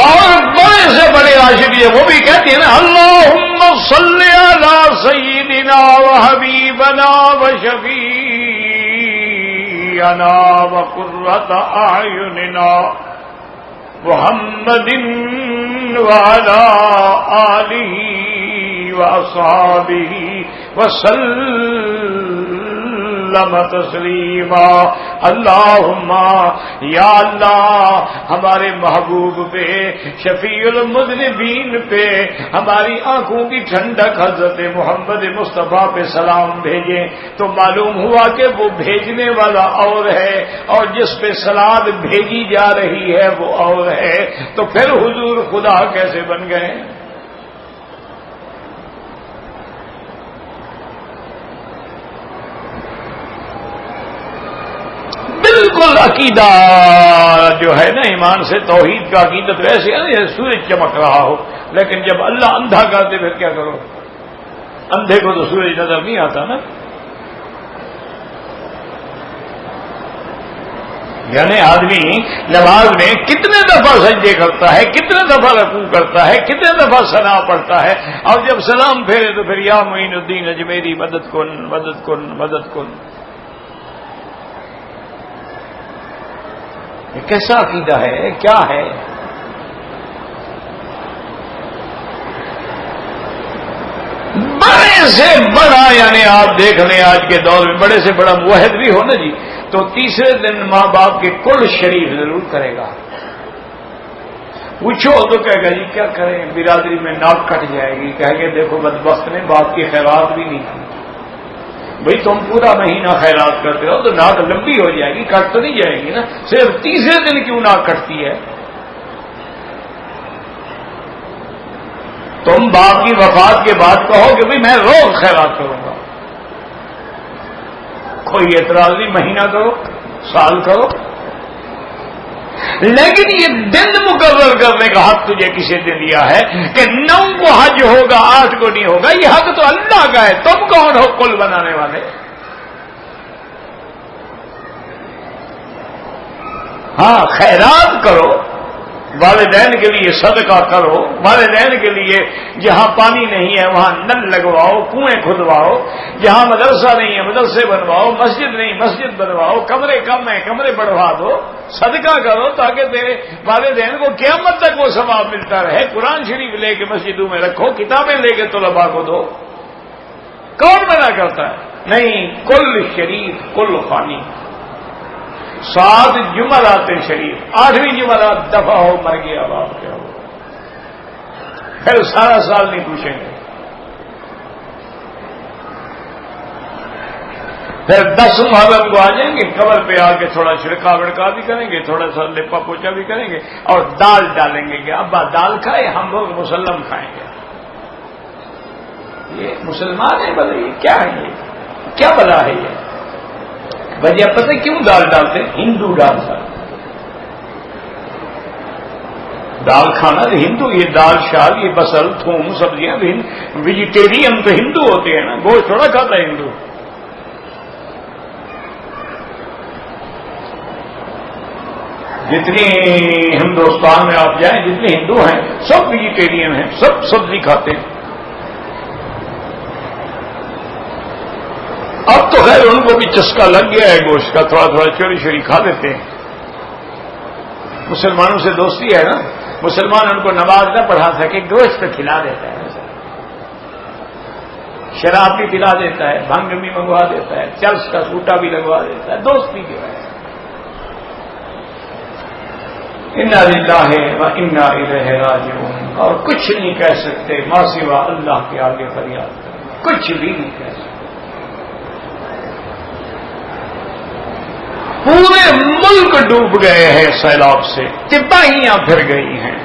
اور بڑے سے بڑے عاشق یہ وہ بھی کہتے ہیں نا اللہم صلی علی سیدنا وحبیبنا وشفیعنا وقرۃ اعیننا محمد وعلی آلہ واصحابہ وسلم تسلیما۔ اللہم یا اللہ ہمارے محبوب پہ، شفیع المذنبین پہ، ہماری آنکھوں کی ٹھنڈک حضرت محمد مصطفیٰ پہ سلام بھیجیں۔ تو معلوم ہوا کہ وہ بھیجنے والا اور ہے اور جس پہ سلاد بھیجی جا رہی ہے وہ اور ہے، تو پھر حضور خدا کیسے بن گئے؟ بالکل عقیدہ جو ہے نا ایمان سے، توحید کا عقیدہ تو ایسے ہے نا سورج چمک رہا ہو، لیکن جب اللہ اندھا کر دے پھر کیا کرو؟ اندھے کو تو سورج نظر نہیں آتا نا. یعنی آدمی نماز میں کتنے دفعہ سجدے کرتا ہے, کتنے دفعہ رکوع کرتا ہے, کتنے دفعہ ثنا پڑھتا ہے, اور جب سلام پھیرے تو پھر یا معین الدین اجمیری مدد کن مدد کن مدد کن. یہ کیسا عقیدہ ہے, کیا ہے؟ بڑے سے بڑا, یعنی آپ دیکھ لیں آج کے دور میں بڑے سے بڑا موحد بھی ہو نا جی, تو تیسرے دن ماں باپ کے کل شریف ضرور کرے گا. پوچھو تو کہے گا جی کیا کریں, برادری میں ناک کٹ جائے گی, کہیں گے دیکھو بدبخت نے باپ کی خیرات بھی نہیں کی. بھئی تم پورا مہینہ خیرات کرتے ہو تو ناک لمبی ہو جائے گی, کٹ تو نہیں جائے گی نا, صرف تیسرے دن کیوں ناک کٹتی ہے؟ تم باپ کی وفات کے بعد کہو کہ بھئی میں روز خیرات کروں گا, کوئی اعتراض نہیں, مہینہ کرو, سال کرو, لیکن یہ دن مقرر کرنے کا حق تجھے کسی نے دیا ہے کہ 9 کو حج ہوگا 8 کو نہیں ہوگا؟ یہ حق تو اللہ کا ہے, تم کون ہو کل بنانے والے؟ ہاں خیرات کرو, والدین کے لیے صدقہ کرو, والدین کے لیے جہاں پانی نہیں ہے وہاں نل لگواؤ, کنویں کھدواؤ, جہاں مدرسہ نہیں ہے مدرسے بنواؤ, مسجد نہیں مسجد بنواؤ, کمرے کم ہیں کمرے بڑھوا دو, صدقہ کرو تاکہ تیرے والدین کو قیامت تک وہ ثواب ملتا رہے. قرآن شریف لے کے مسجدوں میں رکھو, کتابیں لے کے طلباء کو دو. کون منع کرتا ہے؟ نہیں, کل شریف کل خانی. 7 جمعرات شریف, 8ویں جمعرات دفع ہو مر گیا باپ کیا ہو, پھر سارا سال نہیں پوچھیں گے. پھر 10 محرم کو آ جائیں گے, قبر پہ آ کے تھوڑا چھڑکا وڑکا بھی کریں گے, تھوڑا سا لپا پوچھا بھی کریں گے, اور دال ڈالیں گے کہ ابا دال کھائے, ہم لوگ مسلم کھائیں گے. یہ مسلمان ہے بھلا, یہ کیا ہے, یہ کیا بلا ہے؟ یہ وجہ پتہ کیوں دال ڈالتے؟ ہندو ڈالتا دال کھانا تو ہندو, یہ دال شال یہ بصل تھوم سبزیاں ویجیٹیرین تو ہندو ہوتے ہیں نا, گوشت تھوڑا کھاتا ہے ہندو. جتنے ہندوستان میں آپ جائیں جتنے ہندو ہیں سب ویجیٹیرین ہیں, سب سبزی کھاتے ہیں. اب تو خیر ان کو بھی چسکا لگ گیا ہے گوشت کا, تھوڑا تھوڑا چوری چوری کھا لیتے ہیں. مسلمانوں سے دوستی ہے نا, مسلمان ان کو نماز نہ پڑھا سکے گوشت کھلا دیتا ہے, شراب بھی پلا دیتا ہے, بھنگ بھی منگوا دیتا ہے, چرس کا سوٹا بھی لگوا دیتا ہے, دوستی کی وجہ. انا للہ و انا الیہ راجعون. اور کچھ نہیں کہہ سکتے ما سوا اللہ کے آگے فریاد کریں, کچھ بھی نہیں کہہ سکتے. پورے ملک ڈوب گئے ہیں سیلاب سے, تباہیاں پھر گئی ہیں,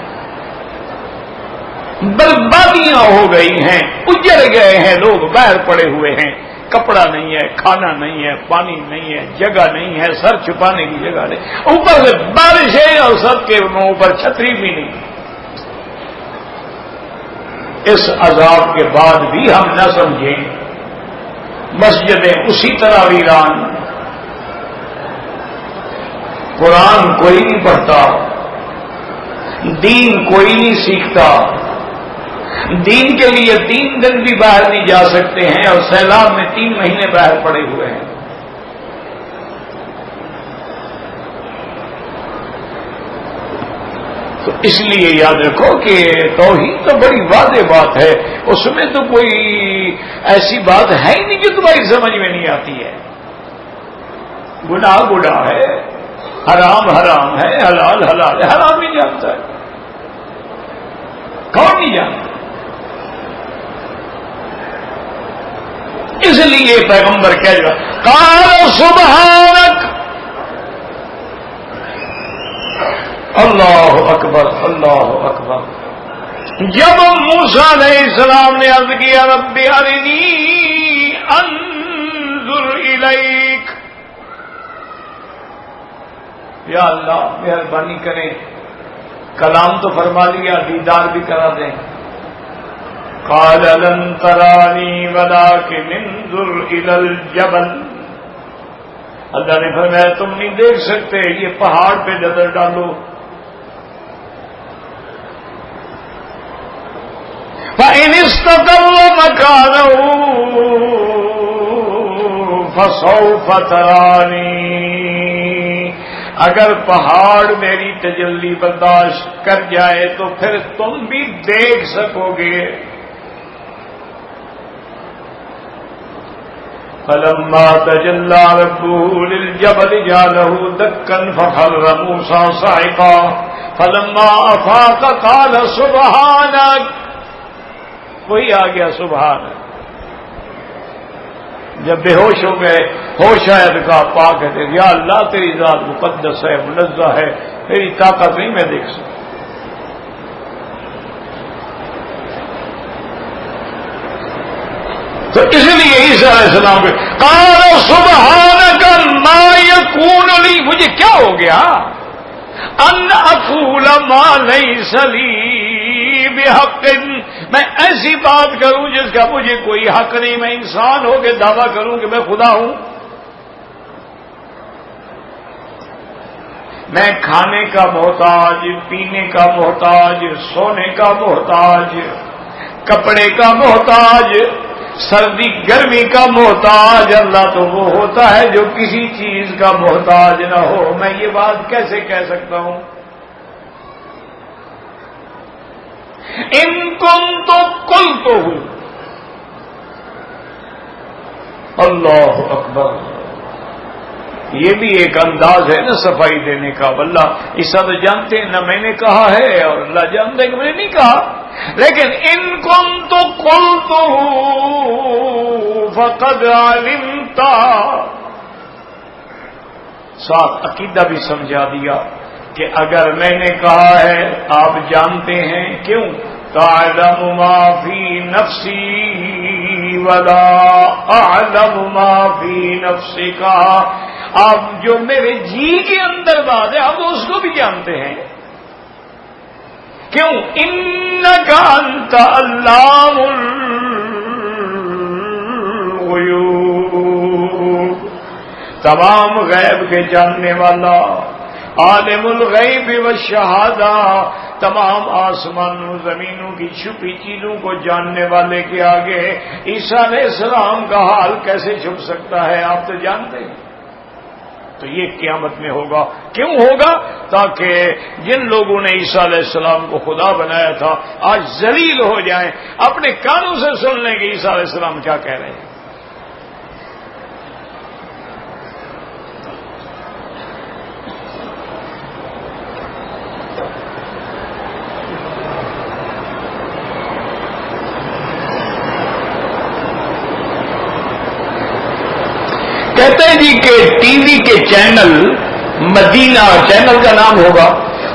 بربادیاں ہو گئی ہیں, اجڑ گئے ہیں, لوگ باہر پڑے ہوئے ہیں, کپڑا نہیں ہے, کھانا نہیں ہے, پانی نہیں ہے, جگہ نہیں ہے, سر چھپانے کی جگہ نہیں, اوپر سے بارشیں اور سب کے اوپر چھتری بھی نہیں. اس عذاب کے بعد بھی ہم نہ سمجھیں, مسجدیں اسی طرح ویران, قرآن کوئی نہیں پڑھتا, دین کوئی نہیں سیکھتا, دین کے لیے 3 دن بھی باہر نہیں جا سکتے ہیں, اور سیلاب میں 3 مہینے باہر پڑے ہوئے ہیں. تو اس لیے یاد رکھو کہ توحید تو بڑی واضح بات ہے, اس میں تو کوئی ایسی بات ہے ہی نہیں جو تمہاری سمجھ میں نہیں آتی ہے. گناہ گناہ ہے, حرام حرام ہے, حلال حلال ہے. حرام نہیں جانتا ہے, کون نہیں جانتا؟ اس لیے پیغمبر کہہ رہا قال سبحانک, اللہ اکبر اللہ اکبر. جب موسیٰ علیہ السلام نے عرض کیا رب ارنی انظر الیک, یا اللہ مہربانی کریں, کلام تو فرما لیا, دیدار بھی کرا دیں. قال لن ترانی ولكن انظر الى الجبل، اللہ نے فرمایا تم نہیں دیکھ سکتے، یہ پہاڑ پہ نظر ڈالو. فإن استقر مكانه فسوف ترانی، اگر پہاڑ میری تجلی برداشت کر جائے تو پھر تم بھی دیکھ سکو گے. فلما تجلى ربه للجبل جعله دكا فخر موسى صعقا فلما أفاق قال سبحانك، وہی آ گیا سبحان. جب بے ہوش ہو گئے، ہوش آیا تو کہا پاک ہے تیری، یا اللہ تیری ذات مقدس ہے، منزہ ہے، تیری طاقت نہیں میں دیکھ سکتا. تو اس لیے عیسیٰ علیہ السلام کو قال سبحانک ما یکون لی، مجھے کیا ہو گیا، ان اقول ما لیس لی بحق، میں ایسی بات کروں جس کا مجھے کوئی حق نہیں، میں انسان ہو کے دعویٰ کروں کہ میں خدا ہوں. میں کھانے کا محتاج، پینے کا محتاج، سونے کا محتاج، کپڑے کا محتاج، سردی گرمی کا محتاج. اللہ تو وہ ہوتا ہے جو کسی چیز کا محتاج نہ ہو. میں یہ بات کیسے کہہ سکتا ہوں؟ ان کنت قلتہ، اللہ اکبر. یہ بھی ایک انداز ہے نا صفائی دینے کا. واللہ عیسیٰ تو جانتے ہیں نہ میں نے کہا ہے اور اللہ جانتے ہیں کہ میں نے نہیں کہا، لیکن ان کنت قلتہ فقد علمت، ساتھ عقیدہ بھی سمجھا دیا کہ اگر میں نے کہا ہے آپ جانتے ہیں. کیوں؟ تعلم ما فی نفسی ولا اعلم ما فی نفسک، آپ جو میرے جی کے اندر بات ہے آپ تو اس کو بھی جانتے ہیں. کیوں؟ انک انت علام الغیوب، تمام غیب کے جاننے والا، عالم الغیب والشہادہ، تمام آسمانوں زمینوں کی چھپی چیزوں کو جاننے والے کے آگے عیسیٰ علیہ السلام کا حال کیسے چھپ سکتا ہے؟ آپ تو جانتے ہیں. تو یہ قیامت میں ہوگا. کیوں ہوگا؟ تاکہ جن لوگوں نے عیسیٰ علیہ السلام کو خدا بنایا تھا آج ذلیل ہو جائیں، اپنے کانوں سے سن لیں کہ عیسیٰ علیہ السلام کیا کہہ رہے ہیں. کہتے ہیں جی کہ ٹی وی کے چینل، مدینہ چینل کا نام ہوگا،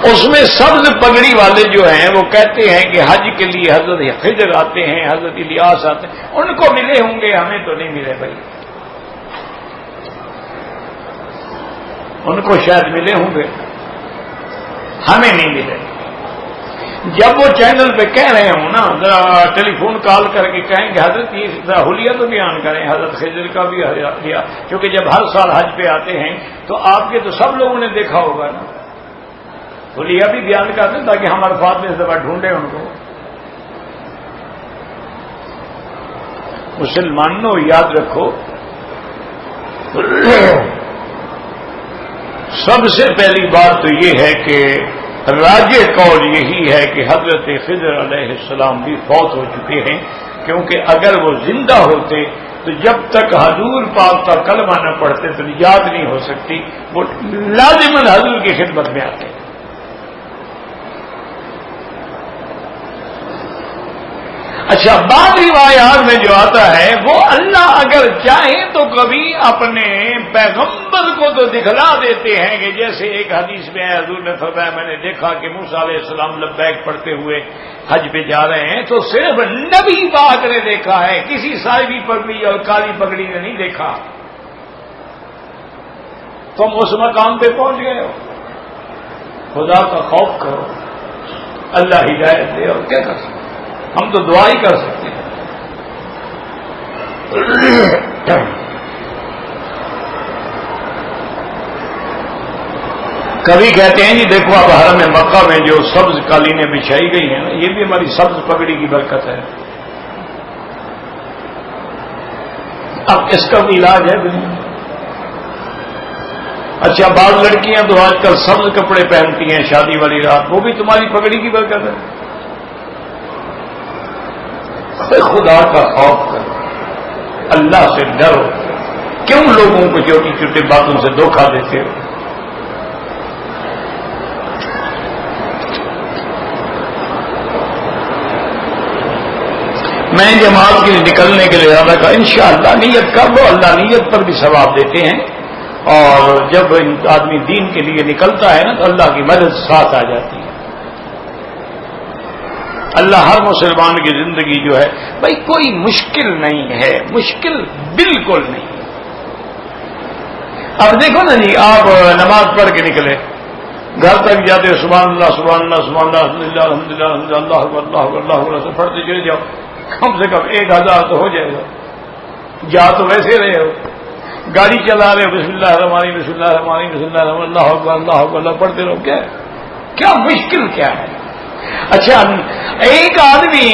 اس میں سبز پگڑی والے جو ہیں وہ کہتے ہیں کہ حج کے لیے حضرت خضر آتے ہیں، حضرت الیاس آتے ہیں. ان کو ملے ہوں گے، ہمیں تو نہیں ملے بھائی. ان کو شاید ملے ہوں گے، ہمیں نہیں ملے. جب وہ چینل پہ کہہ رہے ہوں نا، ذرا ٹیلی فون کال کر کے کہیں کہ حضرت یہ حلیہ تو بیان کریں، حضرت خضر کا بھی حلیہ، کیونکہ جب ہر سال حج پہ آتے ہیں تو آپ کے تو سب لوگوں نے دیکھا ہوگا نا، حلیہ بھی بیان کرتے ہیں تاکہ ہم الفاظ میں اس دفعہ ڈھونڈیں ان کو. مسلمانوں یاد رکھو، سب سے پہلی بات تو یہ ہے کہ راجح قول یہی ہے کہ حضرت خضر علیہ السلام بھی فوت ہو چکے ہیں، کیونکہ اگر وہ زندہ ہوتے تو جب تک حضور پاک کا کلمہ نہ پڑھتے تو یاد نہیں ہو سکتی، وہ لازماً حضور کی خدمت میں آتے. اچھا، بعض روایات میں جو آتا ہے وہ اللہ اگر چاہیں تو کبھی اپنے پیغمبر کو تو دکھلا دیتے ہیں، کہ جیسے ایک حدیث میں حضور نے فرمایا میں نے دیکھا کہ موسیٰ علیہ السلام لبیک پڑھتے ہوئے حج پہ جا رہے ہیں، تو صرف نبی پاک نے دیکھا ہے، کسی صاحبی پگڑی اور کالی پگڑی نے نہیں دیکھا. تم اس مقام پہ پہنچ گئے ہو، خدا کا خوف کرو، اللہ ہدایت دے، اور کیا کر سکتے. ہم تو دعا ہی کر سکتے ہیں. کبھی کہتے ہیں جی دیکھو اب حرم مکہ میں جو سبز قالینیں بچھائی گئی ہیں نا، یہ بھی ہماری سبز پگڑی کی برکت ہے. اب اس کا بھی علاج ہے دنیا میں. اچھا بعض لڑکیاں تو آج کل سبز کپڑے پہنتی ہیں شادی والی رات، وہ بھی تمہاری پگڑی کی برکت ہے. خدا کا خوف کرو، اللہ سے ڈرو. کیوں لوگوں کو چھوٹی چھوٹی باتوں سے دھوکہ دیتے ہو؟ میں جماعت کے لیے نکلنے کے لیے ارادہ کا انشاءاللہ نیت کر لو، اللہ نیت پر بھی ثواب دیتے ہیں. اور جب آدمی دین کے لیے نکلتا ہے نا تو اللہ کی مدد ساتھ آ جاتی ہے. اللہ ہر مسلمان کی زندگی جو ہے بھائی کوئی مشکل نہیں ہے، مشکل بالکل نہیں. اب دیکھو نا جی، آپ نماز پڑھ کے نکلے، گھر تک جاتے ہو سبحان اللہ سبحان اللہ سبحان اللہ الحمدللہ الحمدللہ الحمدللہ اللہ اکبر اللہ اکبر اللہ اکبر سے پڑھتے چلے جاؤ، کم سے کم 1000 تو ہو جائے گا. جا تو ویسے رہے ہو، گاڑی چلا رہے ہو، بسم اللہ الرحمن الرحیم بسم اللہ الرحمن الرحیم بسم اللہ الرحمن اللہ اکبر اللہ اکبر اللہ پڑھتے رہو. کیا مشکل کیا ہے؟ اچھا ایک آدمی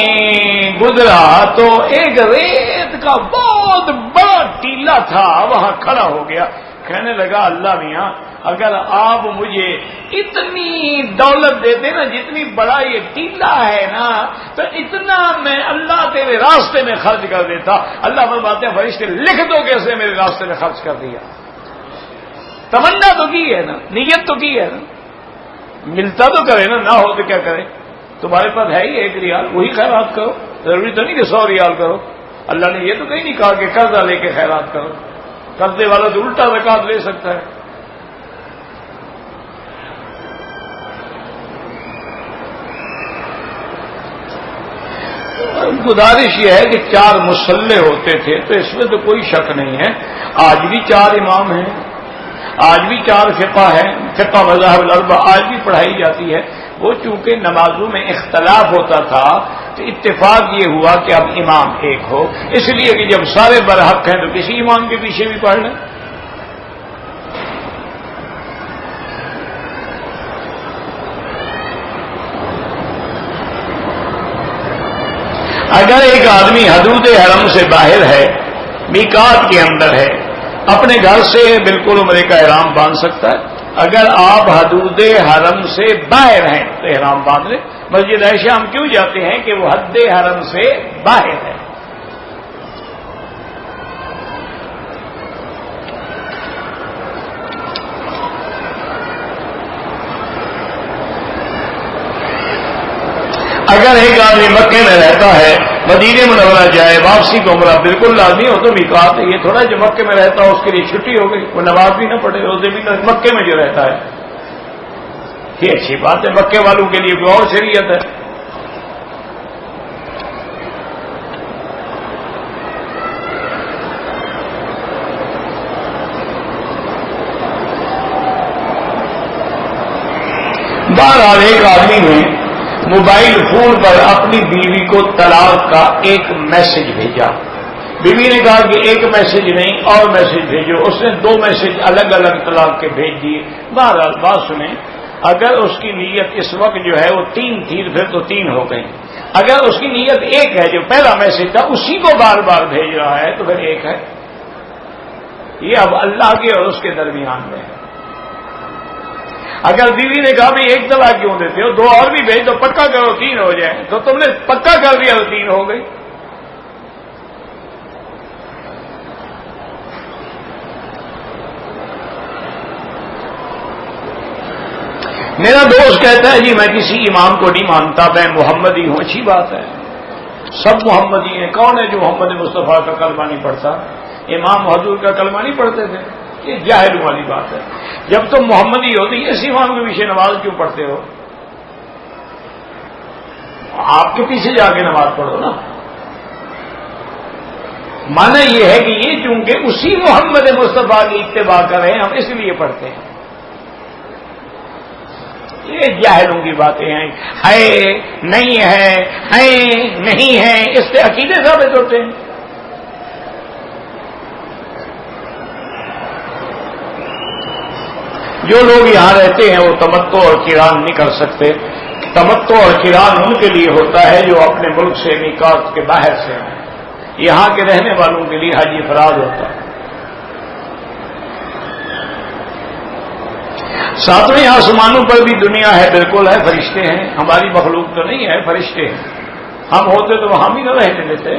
گزرا تو ایک ریت کا بہت بڑا ٹیلا تھا، وہاں کھڑا ہو گیا، کہنے لگا اللہ میاں اگر آپ مجھے اتنی دولت دیتے نا جتنی بڑا یہ ٹیلا ہے نا تو اتنا میں اللہ تیرے راستے میں خرچ کر دیتا. اللہ فرماتے ہیں فرشتے لکھ دو کیسے میرے راستے میں خرچ کر دیا. تمنا تو کی ہے نا، نیت تو کی ہے نا، ملتا تو کرے نا، نہ ہو تو کیا کرے. تمہارے پاس ہے ہی 1 ریال، وہی خیرات کرو. ضروری تو نہیں کہ 100 ریال کرو. اللہ نے یہ تو کہیں نہیں کہا کہ قرضہ لے کے خیرات کرو. قرضے والا تو الٹا زکات لے سکتا ہے. گزارش یہ ہے کہ 4 مصلے ہوتے تھے تو اس میں تو کوئی شک نہیں ہے. آج بھی 4 امام ہیں، آج بھی 4 فقہ ہیں، فقہ مذاہب الاربع آج بھی پڑھائی جاتی ہے. وہ چونکہ نمازوں میں اختلاف ہوتا تھا تو اتفاق یہ ہوا کہ اب امام ایک ہو، اس لیے کہ جب سارے برحق ہیں تو کسی امام کے پیچھے بھی پڑھ لیں. اگر ایک آدمی حدود حرم سے باہر ہے، میقات کے اندر ہے، اپنے گھر سے بالکل عمرے کا احرام باندھ سکتا ہے. اگر آپ حدود حرم سے باہر ہیں تو احرام باندھ لیں. مسجد عائشہ ہم کیوں جاتے ہیں کہ وہ حد حرم سے باہر ہے. اگر ایک آدمی مکے میں رہتا ہے، مدینے منورہ جائے، واپسی کو عمرہ بالکل لازمی ہو تو میقات ہے. یہ تھوڑا جو مکے میں رہتا ہو اس کے لیے چھٹی ہو گئی، وہ نماز بھی نہ پڑھے، روزے بھی نہ. مکے میں جو رہتا ہے یہ اچھی بات ہے، مکے والوں کے لیے کوئی اور شریعت ہے. بہرحال ایک آدمی نے موبائل فون پر اپنی بیوی کو طلاق کا ایک میسج بھیجا. بیوی نے کہا کہ ایک میسج نہیں اور میسج بھیجو. اس نے 2 میسج الگ الگ طلاق کے بھیج دیے. بہرحال بات سنیں، اگر اس کی نیت اس وقت جو ہے وہ 3 تھی پھر تو 3 ہو گئی. اگر اس کی نیت 1 ہے، جو پہلا میسج تھا اسی کو بار بار بھیج رہا ہے تو پھر 1 ہے. یہ اب اللہ کے اور اس کے درمیان میں ہے. اگر بیوی نے کہا بھائی 1 طلاق کیوں دیتے ہو، 2 اور بھی بھیج دو، پکا کرو 3 ہو جائے، تو تم نے پکا کر دیا تو 3 ہو گئی. میرا دوست کہتا ہے جی میں کسی امام کو نہیں مانتا، میں محمدی ہوں. اچھی بات ہے، سب محمدی ہیں. کون ہے جو محمد مصطفیٰ کا کلمہ نہیں پڑھتا؟ امام حضور کا کلمہ نہیں پڑھتے تھے؟ یہ جاہل والی بات ہے. جب تم محمدی ہو تو اس امام کے پیچھے نماز کیوں پڑھتے ہو؟ آپ کے پیچھے جا کے نماز پڑھو نا. مانا یہ ہے کہ یہ چونکہ اسی محمد مصطفیٰ کی اتباع کر رہے ہیں ہم اس لیے پڑھتے ہیں. یہ جاہلوں کی باتیں ہیں، ہے نہیں ہے نہیں ہے، اس سے عقیدے ثابت ہوتے ہیں۔ جو لوگ یہاں رہتے ہیں وہ تمتع اور قران نہیں کر سکتے۔ تمتع اور قران ان کے لیے ہوتا ہے جو اپنے ملک سے میقات کے باہر سے ہیں، یہاں کے رہنے والوں کے لیے حج افراد ہوتا ہے۔ ساتویں آسمانوں پر بھی دنیا ہے، بالکل ہے، فرشتے ہیں، ہماری مخلوق تو نہیں ہے، فرشتے ہیں۔ ہم ہوتے تو وہاں بھی نہ رہنے دیتے،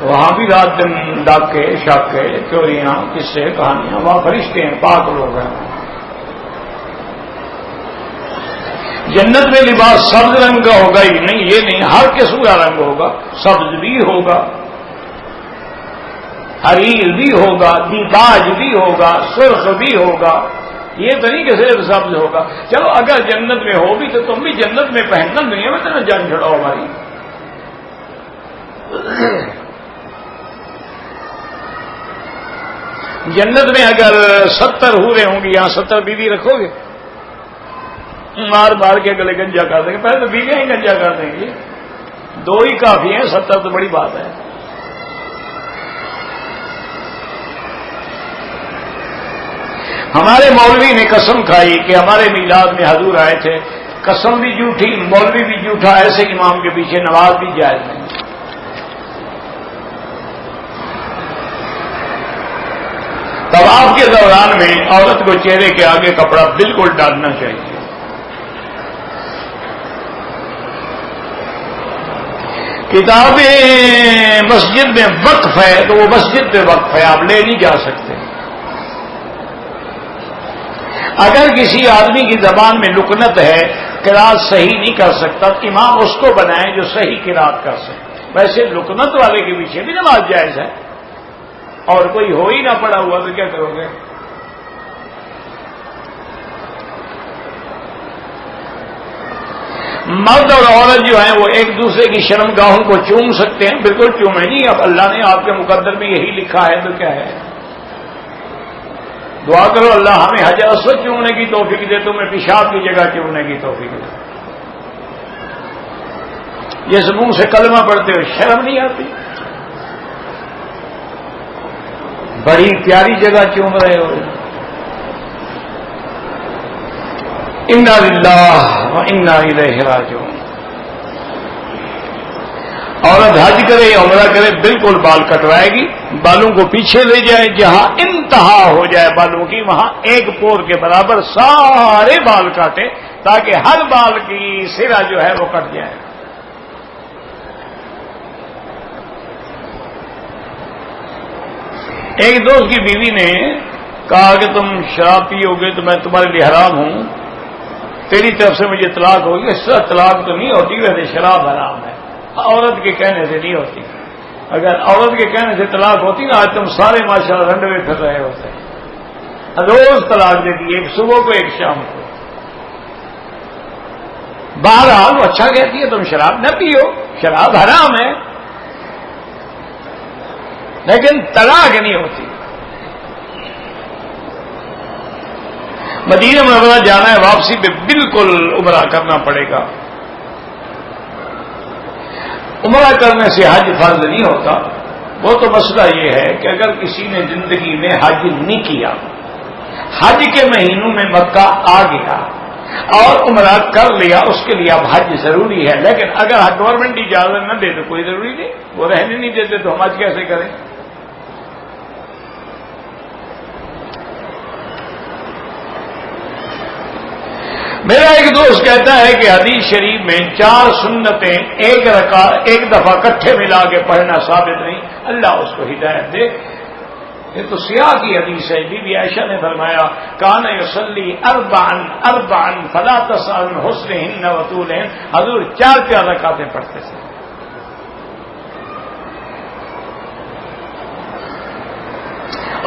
وہاں بھی رات دن ڈاکے شاکے چوریاں قصے کہانیاں، وہاں فرشتے ہیں، پاک لوگ ہیں۔ جنت میں لباس سبز رنگ کا ہوگا ہی نہیں، یہ نہیں، ہر قسم کا رنگ ہوگا، سبز بھی ہوگا، حریر بھی ہوگا، دیباج بھی ہوگا، سرخ بھی ہوگا، یہ تو نہیں کہ صرف سبز ہوگا۔ چلو اگر جنت میں ہو بھی تو تم بھی جنت میں پہننا، دنیا میں تو نہ جان چھڑاؤ ہماری۔ جنت میں اگر 70 حوریں ہوں گی، یہاں 70 بیوی رکھو گے؟ مار مار کے گلے گنجا کر دیں گے، پہلے تو بیویاں ہی گنجا کر دیں گے، 2 ہی کافی ہیں، 70 تو بڑی بات ہے۔ ہمارے مولوی نے قسم کھائی کہ ہمارے میلاد میں حضور آئے تھے، قسم بھی جھوٹی، مولوی بھی جھوٹا، ایسے امام کے پیچھے نماز بھی جائز نہیں۔ طواف کے دوران میں عورت کو چہرے کے آگے کپڑا بالکل ڈالنا چاہیے۔ کتاب مسجد میں وقف ہے تو وہ مسجد پہ وقف ہے، آپ لے نہیں جا سکتے۔ اگر کسی آدمی کی زبان میں لکنت ہے، قرات صحیح نہیں کر سکتا، امام اس کو بنائے جو صحیح قرات کر سکے۔ ویسے لکنت والے کے پیچھے بھی نماز جائز ہے، اور کوئی ہو ہی نہ پڑا ہوا تو کیا کرو گے؟ مرد اور عورت جو ہیں وہ ایک دوسرے کی شرمگاہوں کو چوم سکتے ہیں، بالکل چومیں نہیں، اب اللہ نے آپ کے مقدر میں یہی لکھا ہے تو کیا ہے؟ دعا کرو اللہ ہمیں حجر اسود چومنے کی توفیق دے، تمہیں پیشاب کی جگہ چومنے کی توفیق دے۔ جس منہ سے کلمہ پڑھتے ہو شرم نہیں آتی؟ بڑی پیاری جگہ چوم رہے ہو۔ انا للہ و انا الیہ راجعون۔ عورت حج کرے یا عمرہ کرے بالکل بال کٹوائے گی، بالوں کو پیچھے لے جائے، جہاں انتہا ہو جائے بالوں کی وہاں ایک پور کے برابر سارے بال کاٹے، تاکہ ہر بال کی سرا جو ہے وہ کٹ جائے۔ ایک دوست کی بیوی نے کہا کہ تم شراب پیو گے تو میں تمہارے لیے حرام ہوں، تیری طرف سے مجھے طلاق ہوگی۔ اس طرح طلاق تو نہیں ہوتی، ویسے شراب حرام ہے، عورت کے کہنے سے نہیں ہوتی۔ اگر عورت کے کہنے سے طلاق ہوتی نا، آج تم سارے ماشاءاللہ رنڈوے پھر رہے ہوتے، روز طلاق دیتی، ایک صبح کو ایک شام کو۔ بہرحال وہ اچھا کہتی ہے تم شراب نہ پیو، شراب حرام ہے، لیکن طلاق نہیں ہوتی۔ مدینہ منورہ جانا ہے، واپسی پہ بالکل عمرہ کرنا پڑے گا۔ عمرہ کرنے سے حج فرض نہیں ہوتا، وہ تو مسئلہ یہ ہے کہ اگر کسی نے زندگی میں حج نہیں کیا، حج کے مہینوں میں مکہ آ گیا اور عمرہ کر لیا، اس کے لیے اب حج ضروری ہے۔ لیکن اگر گورنمنٹ اجازت نہ دے تو کوئی ضروری نہیں، وہ رہنے نہیں دیتے تو ہم حج کیسے کریں؟ میرا ایک دوست کہتا ہے کہ حدیث شریف میں 4 سنتیں ایک دفعہ کٹھے ملا کے پڑھنا ثابت نہیں، اللہ اس کو ہدایت دے۔ یہ تو سیاہ کی حدیث ہے، بی بی عائشہ نے فرمایا کان یصلی اربعا فلا تسأل عن حسنہن وطولہن، حضور 4 رکعتیں پڑھتے تھے۔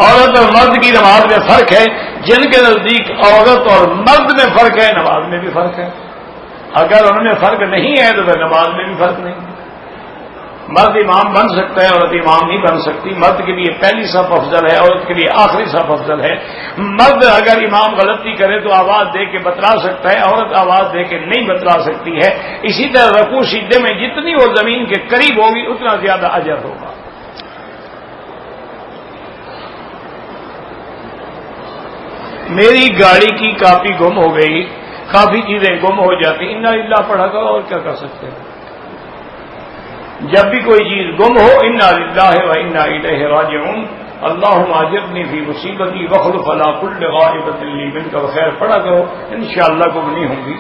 عورت اور مرد کی نماز میں فرق ہے، جن کے نزدیک عورت اور مرد میں فرق ہے، نماز میں بھی فرق ہے۔ اگر ان میں فرق نہیں ہے تو پھر نماز میں بھی فرق نہیں۔ مرد امام بن سکتا ہے، عورت امام نہیں بن سکتی۔ مرد کے لیے پہلی صف افضل ہے، عورت کے لیے آخری صف افضل ہے۔ مرد اگر امام غلطی کرے تو آواز دے کے بتلا سکتا ہے، عورت آواز دے کے نہیں بتلا سکتی ہے۔ اسی طرح رکوع سجدے میں جتنی وہ زمین کے قریب ہوگی اتنا زیادہ اجر ہوگا۔ میری گاڑی کی کاپی گم ہو گئی، کافی چیزیں گم ہو جاتی، انا للہ پڑھا کرو، اور کیا کر سکتے ہیں۔ جب بھی کوئی چیز گم ہو انا للہ و انا الیہ راجعون، اللہم اجرنی فی مصیبتی واخلف علی کل غائبۃ لی منک بخیر پڑھا کرو، انشاءاللہ گم نہیں ہوں گی۔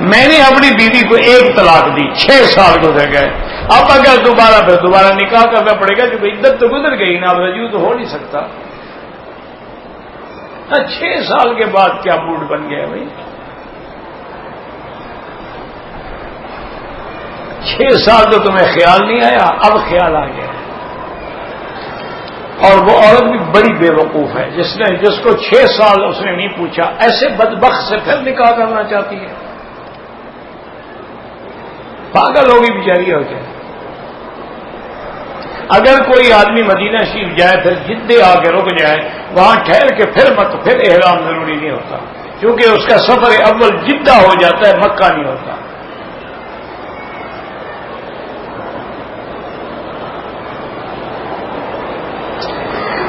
میں نے اپنی بیوی کو ایک طلاق دی، 6 سال گزر گئے، اب اگر دوبارہ نکاح کرنا پڑے گا کیونکہ عدت تو گزر گئی نا، اب رجوع تو ہو نہیں سکتا۔ 6 سال کے بعد کیا موڈ بن گیا بھائی؟ 6 سال تو تمہیں خیال نہیں آیا، اب خیال آ گیا۔ اور وہ عورت بھی بڑی بے وقوف ہے جس کو 6 سال اس نے نہیں پوچھا، ایسے بدبخت سے پھر نکاح کرنا چاہتی ہے۔ پاگل ہوگی بیچاری ہو جائے۔ اگر کوئی آدمی مدینہ شریف جائے پھر جدے آ کے رک جائے، وہاں ٹھہر کے پھر احرام ضروری نہیں ہوتا، کیونکہ اس کا سفر اول جدہ ہو جاتا ہے، مکہ نہیں ہوتا۔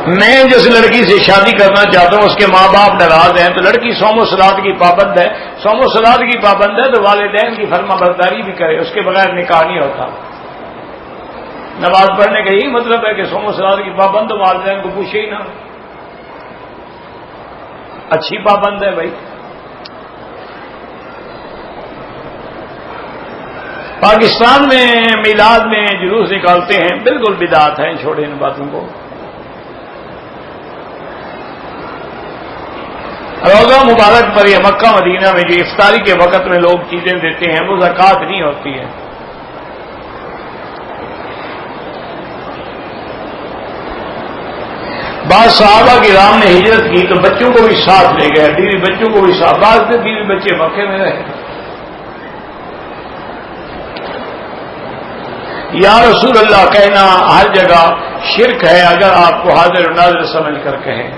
میں جس لڑکی سے شادی کرنا چاہتا ہوں اس کے ماں باپ ناراض ہیں، تو لڑکی صوم و صلات کی پابند ہے، صوم و صلات کی پابند ہے تو والدین کی فرما برداری بھی کرے، اس کے بغیر نکاح نہیں ہوتا۔ نماز پڑھنے کا یہی مطلب ہے کہ صوم و صلات کی پابند والدین کو پوچھے ہی نہ، اچھی پابند ہے بھائی۔ پاکستان میں میلاد میں جلوس نکالتے ہیں، بالکل بدعت ہے، چھوڑے ان باتوں کو۔ روزہ مبارک پر یا مکہ مدینہ میں جو افطاری کے وقت میں لوگ چیزیں دیتے ہیں وہ زکوٰۃ نہیں ہوتی ہے۔ بعض صحابہ کرام نے ہجرت کی تو بچوں کو بھی ساتھ لے گئے، بیوی بچوں کو بھی ساتھ، بعض سے بیوی بچے مکے میں رہے۔ یا رسول اللہ کہنا ہر جگہ شرک ہے اگر آپ کو حاضر و ناظر سمجھ کر کہیں۔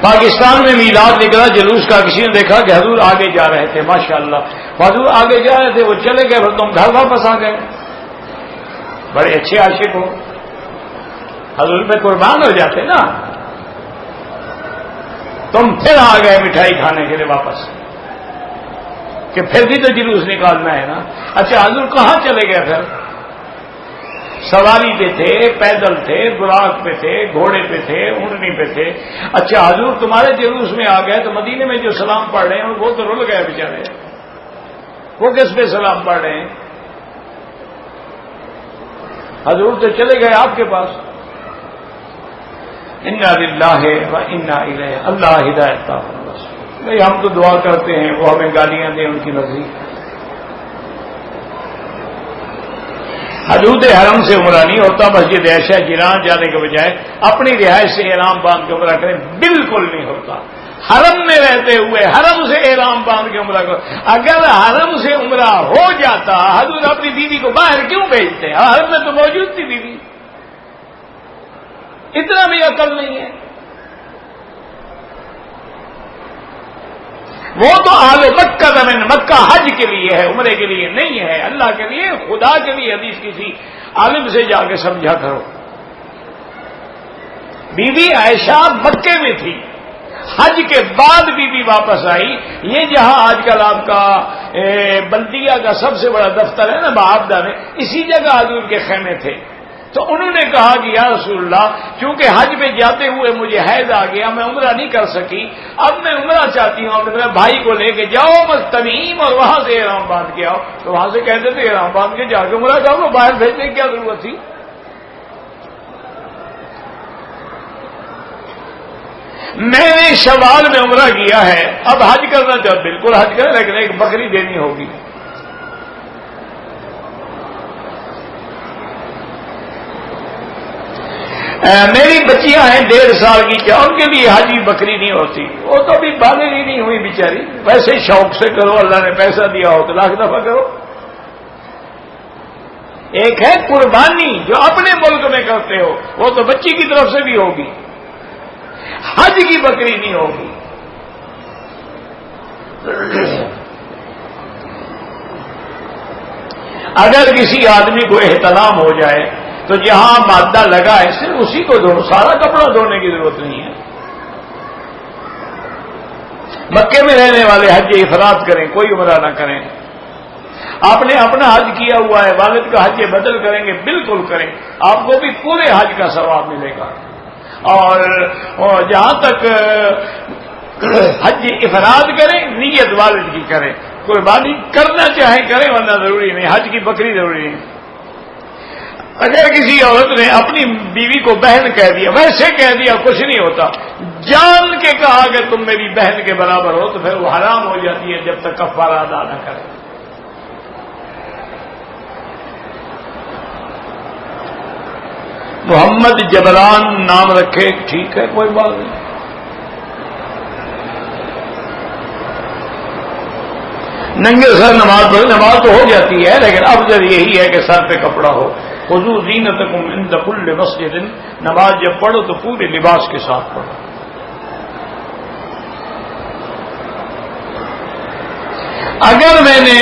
پاکستان میں میلاد نکلا جلوس کا، کسی نے دیکھا کہ حضور آگے جا رہے تھے، ماشاءاللہ حضور آگے جا رہے تھے، وہ چلے گئے، پھر تم گھر واپس آ گئے، بڑے اچھے عاشق ہو، حضور پہ قربان ہو جاتے نا، تم پھر آ گئے مٹھائی کھانے کے لیے واپس، کہ پھر بھی تو جلوس نکالنا ہے نا۔ اچھا حضور کہاں چلے گئے پھر؟ سواری پہ تھے، پیدل تھے، براق پہ تھے، گھوڑے پہ تھے، اونٹنی پہ تھے۔ اچھا حضور تمہارے جلوس میں آ گئے تو مدینے میں جو سلام پڑھ رہے ہیں وہ تو رل گئے بیچارے، وہ کس پہ سلام پڑھ رہے ہیں؟ حضور تو چلے گئے آپ کے پاس۔ انا للہ و انا الیہ، اللہ ہدایت کا بس بھائی، ہم تو دعا کرتے ہیں وہ ہمیں گالیاں دیں ان کی مرضی۔ حدود حرم سے عمرہ نہیں ہوتا، مسجد عائشہ جیران جانے کے بجائے اپنی رہائش سے احرام باندھ کے عمرہ کریں، بالکل نہیں ہوتا۔ حرم میں رہتے ہوئے حرم سے احرام باندھ کے عمرہ کرو۔ اگر حرم سے عمرہ ہو جاتا حضور اپنی بیوی کو باہر کیوں بھیجتے؟ حرم میں تو موجود تھی بیوی، اتنا بھی عقل نہیں ہے۔ وہ تو اہل مکہ زمین، مکہ حج کے لیے ہے، عمرے کے لیے نہیں ہے، اللہ کے لیے، خدا کے لیے۔ حدیث کسی عالم سے جا کے سمجھا کرو۔ بی بی عائشہ مکے میں تھی، حج کے بعد بی بی واپس آئی۔ یہ جہاں آج کل آپ کا بلدیہ کا سب سے بڑا دفتر ہے نا بہاودہ میں، اسی جگہ حضور کے خیمے تھے۔ تو انہوں نے کہا کہ یا رسول اللہ چونکہ حج پہ جاتے ہوئے مجھے حیض آ گیا، میں عمرہ نہیں کر سکی، اب میں عمرہ چاہتی ہوں، اپنے بھائی کو لے کے جاؤ تنعیم اور وہاں سے احرام باندھ کے آؤ۔ تو وہاں سے کہتے تھے احرام باندھ کے جا کے عمرہ کرو، باہر بھیجنے کی کیا ضرورت تھی؟ میں نے شوال میں عمرہ کیا ہے، اب حج کرنا چاہو بالکل حج کریں، لیکن ایک بکری دینی ہوگی۔ میری بچیاں ہیں 1.5 سال کی، کیا ان کے لیے حج بکری نہیں ہوتی؟ وہ تو ابھی بالغ ہی نہیں ہوئی بیچاری، ویسے شوق سے کرو، اللہ نے پیسہ دیا ہو تو لاکھ دفعہ کرو۔ ایک ہے قربانی جو اپنے ملک میں کرتے ہو، وہ تو بچی کی طرف سے بھی ہوگی، حج کی بکری نہیں ہوگی۔ اگر کسی آدمی کو احتلام ہو جائے تو جہاں مادہ لگا ہے صرف اسی کو دھو، سارا کپڑا دھونے کی ضرورت نہیں ہے۔ مکے میں رہنے والے حج افراد کریں، کوئی عمرہ نہ کریں۔ آپ نے اپنا حج کیا ہوا ہے، والد کا حج بدل کریں گے، بالکل کریں، آپ کو بھی پورے حج کا ثواب ملے گا۔ اور جہاں تک حج افراد کریں، نیت والد کی کریں، قربانی کرنا چاہیں کریں، ورنہ ضروری نہیں، حج کی بکری ضروری نہیں۔ اگر کسی عورت نے اپنی بیوی کو بہن کہہ دیا، ویسے کہہ دیا کچھ نہیں ہوتا، جان کے کہا کہ تم میری بہن کے برابر ہو، تو پھر وہ حرام ہو جاتی ہے جب تک کفارہ ادا نہ کرے۔ محمد جبران نام رکھے، ٹھیک ہے، کوئی بات نہیں۔ ننگے سر نماز پڑھے، نماز تو ہو جاتی ہے، لیکن افضل یہی ہے کہ سر پہ کپڑا ہو۔ خذوا زینتکم عند کل مسجد، نماز جب پڑھو تو پورے لباس کے ساتھ پڑھو۔ اگر میں نے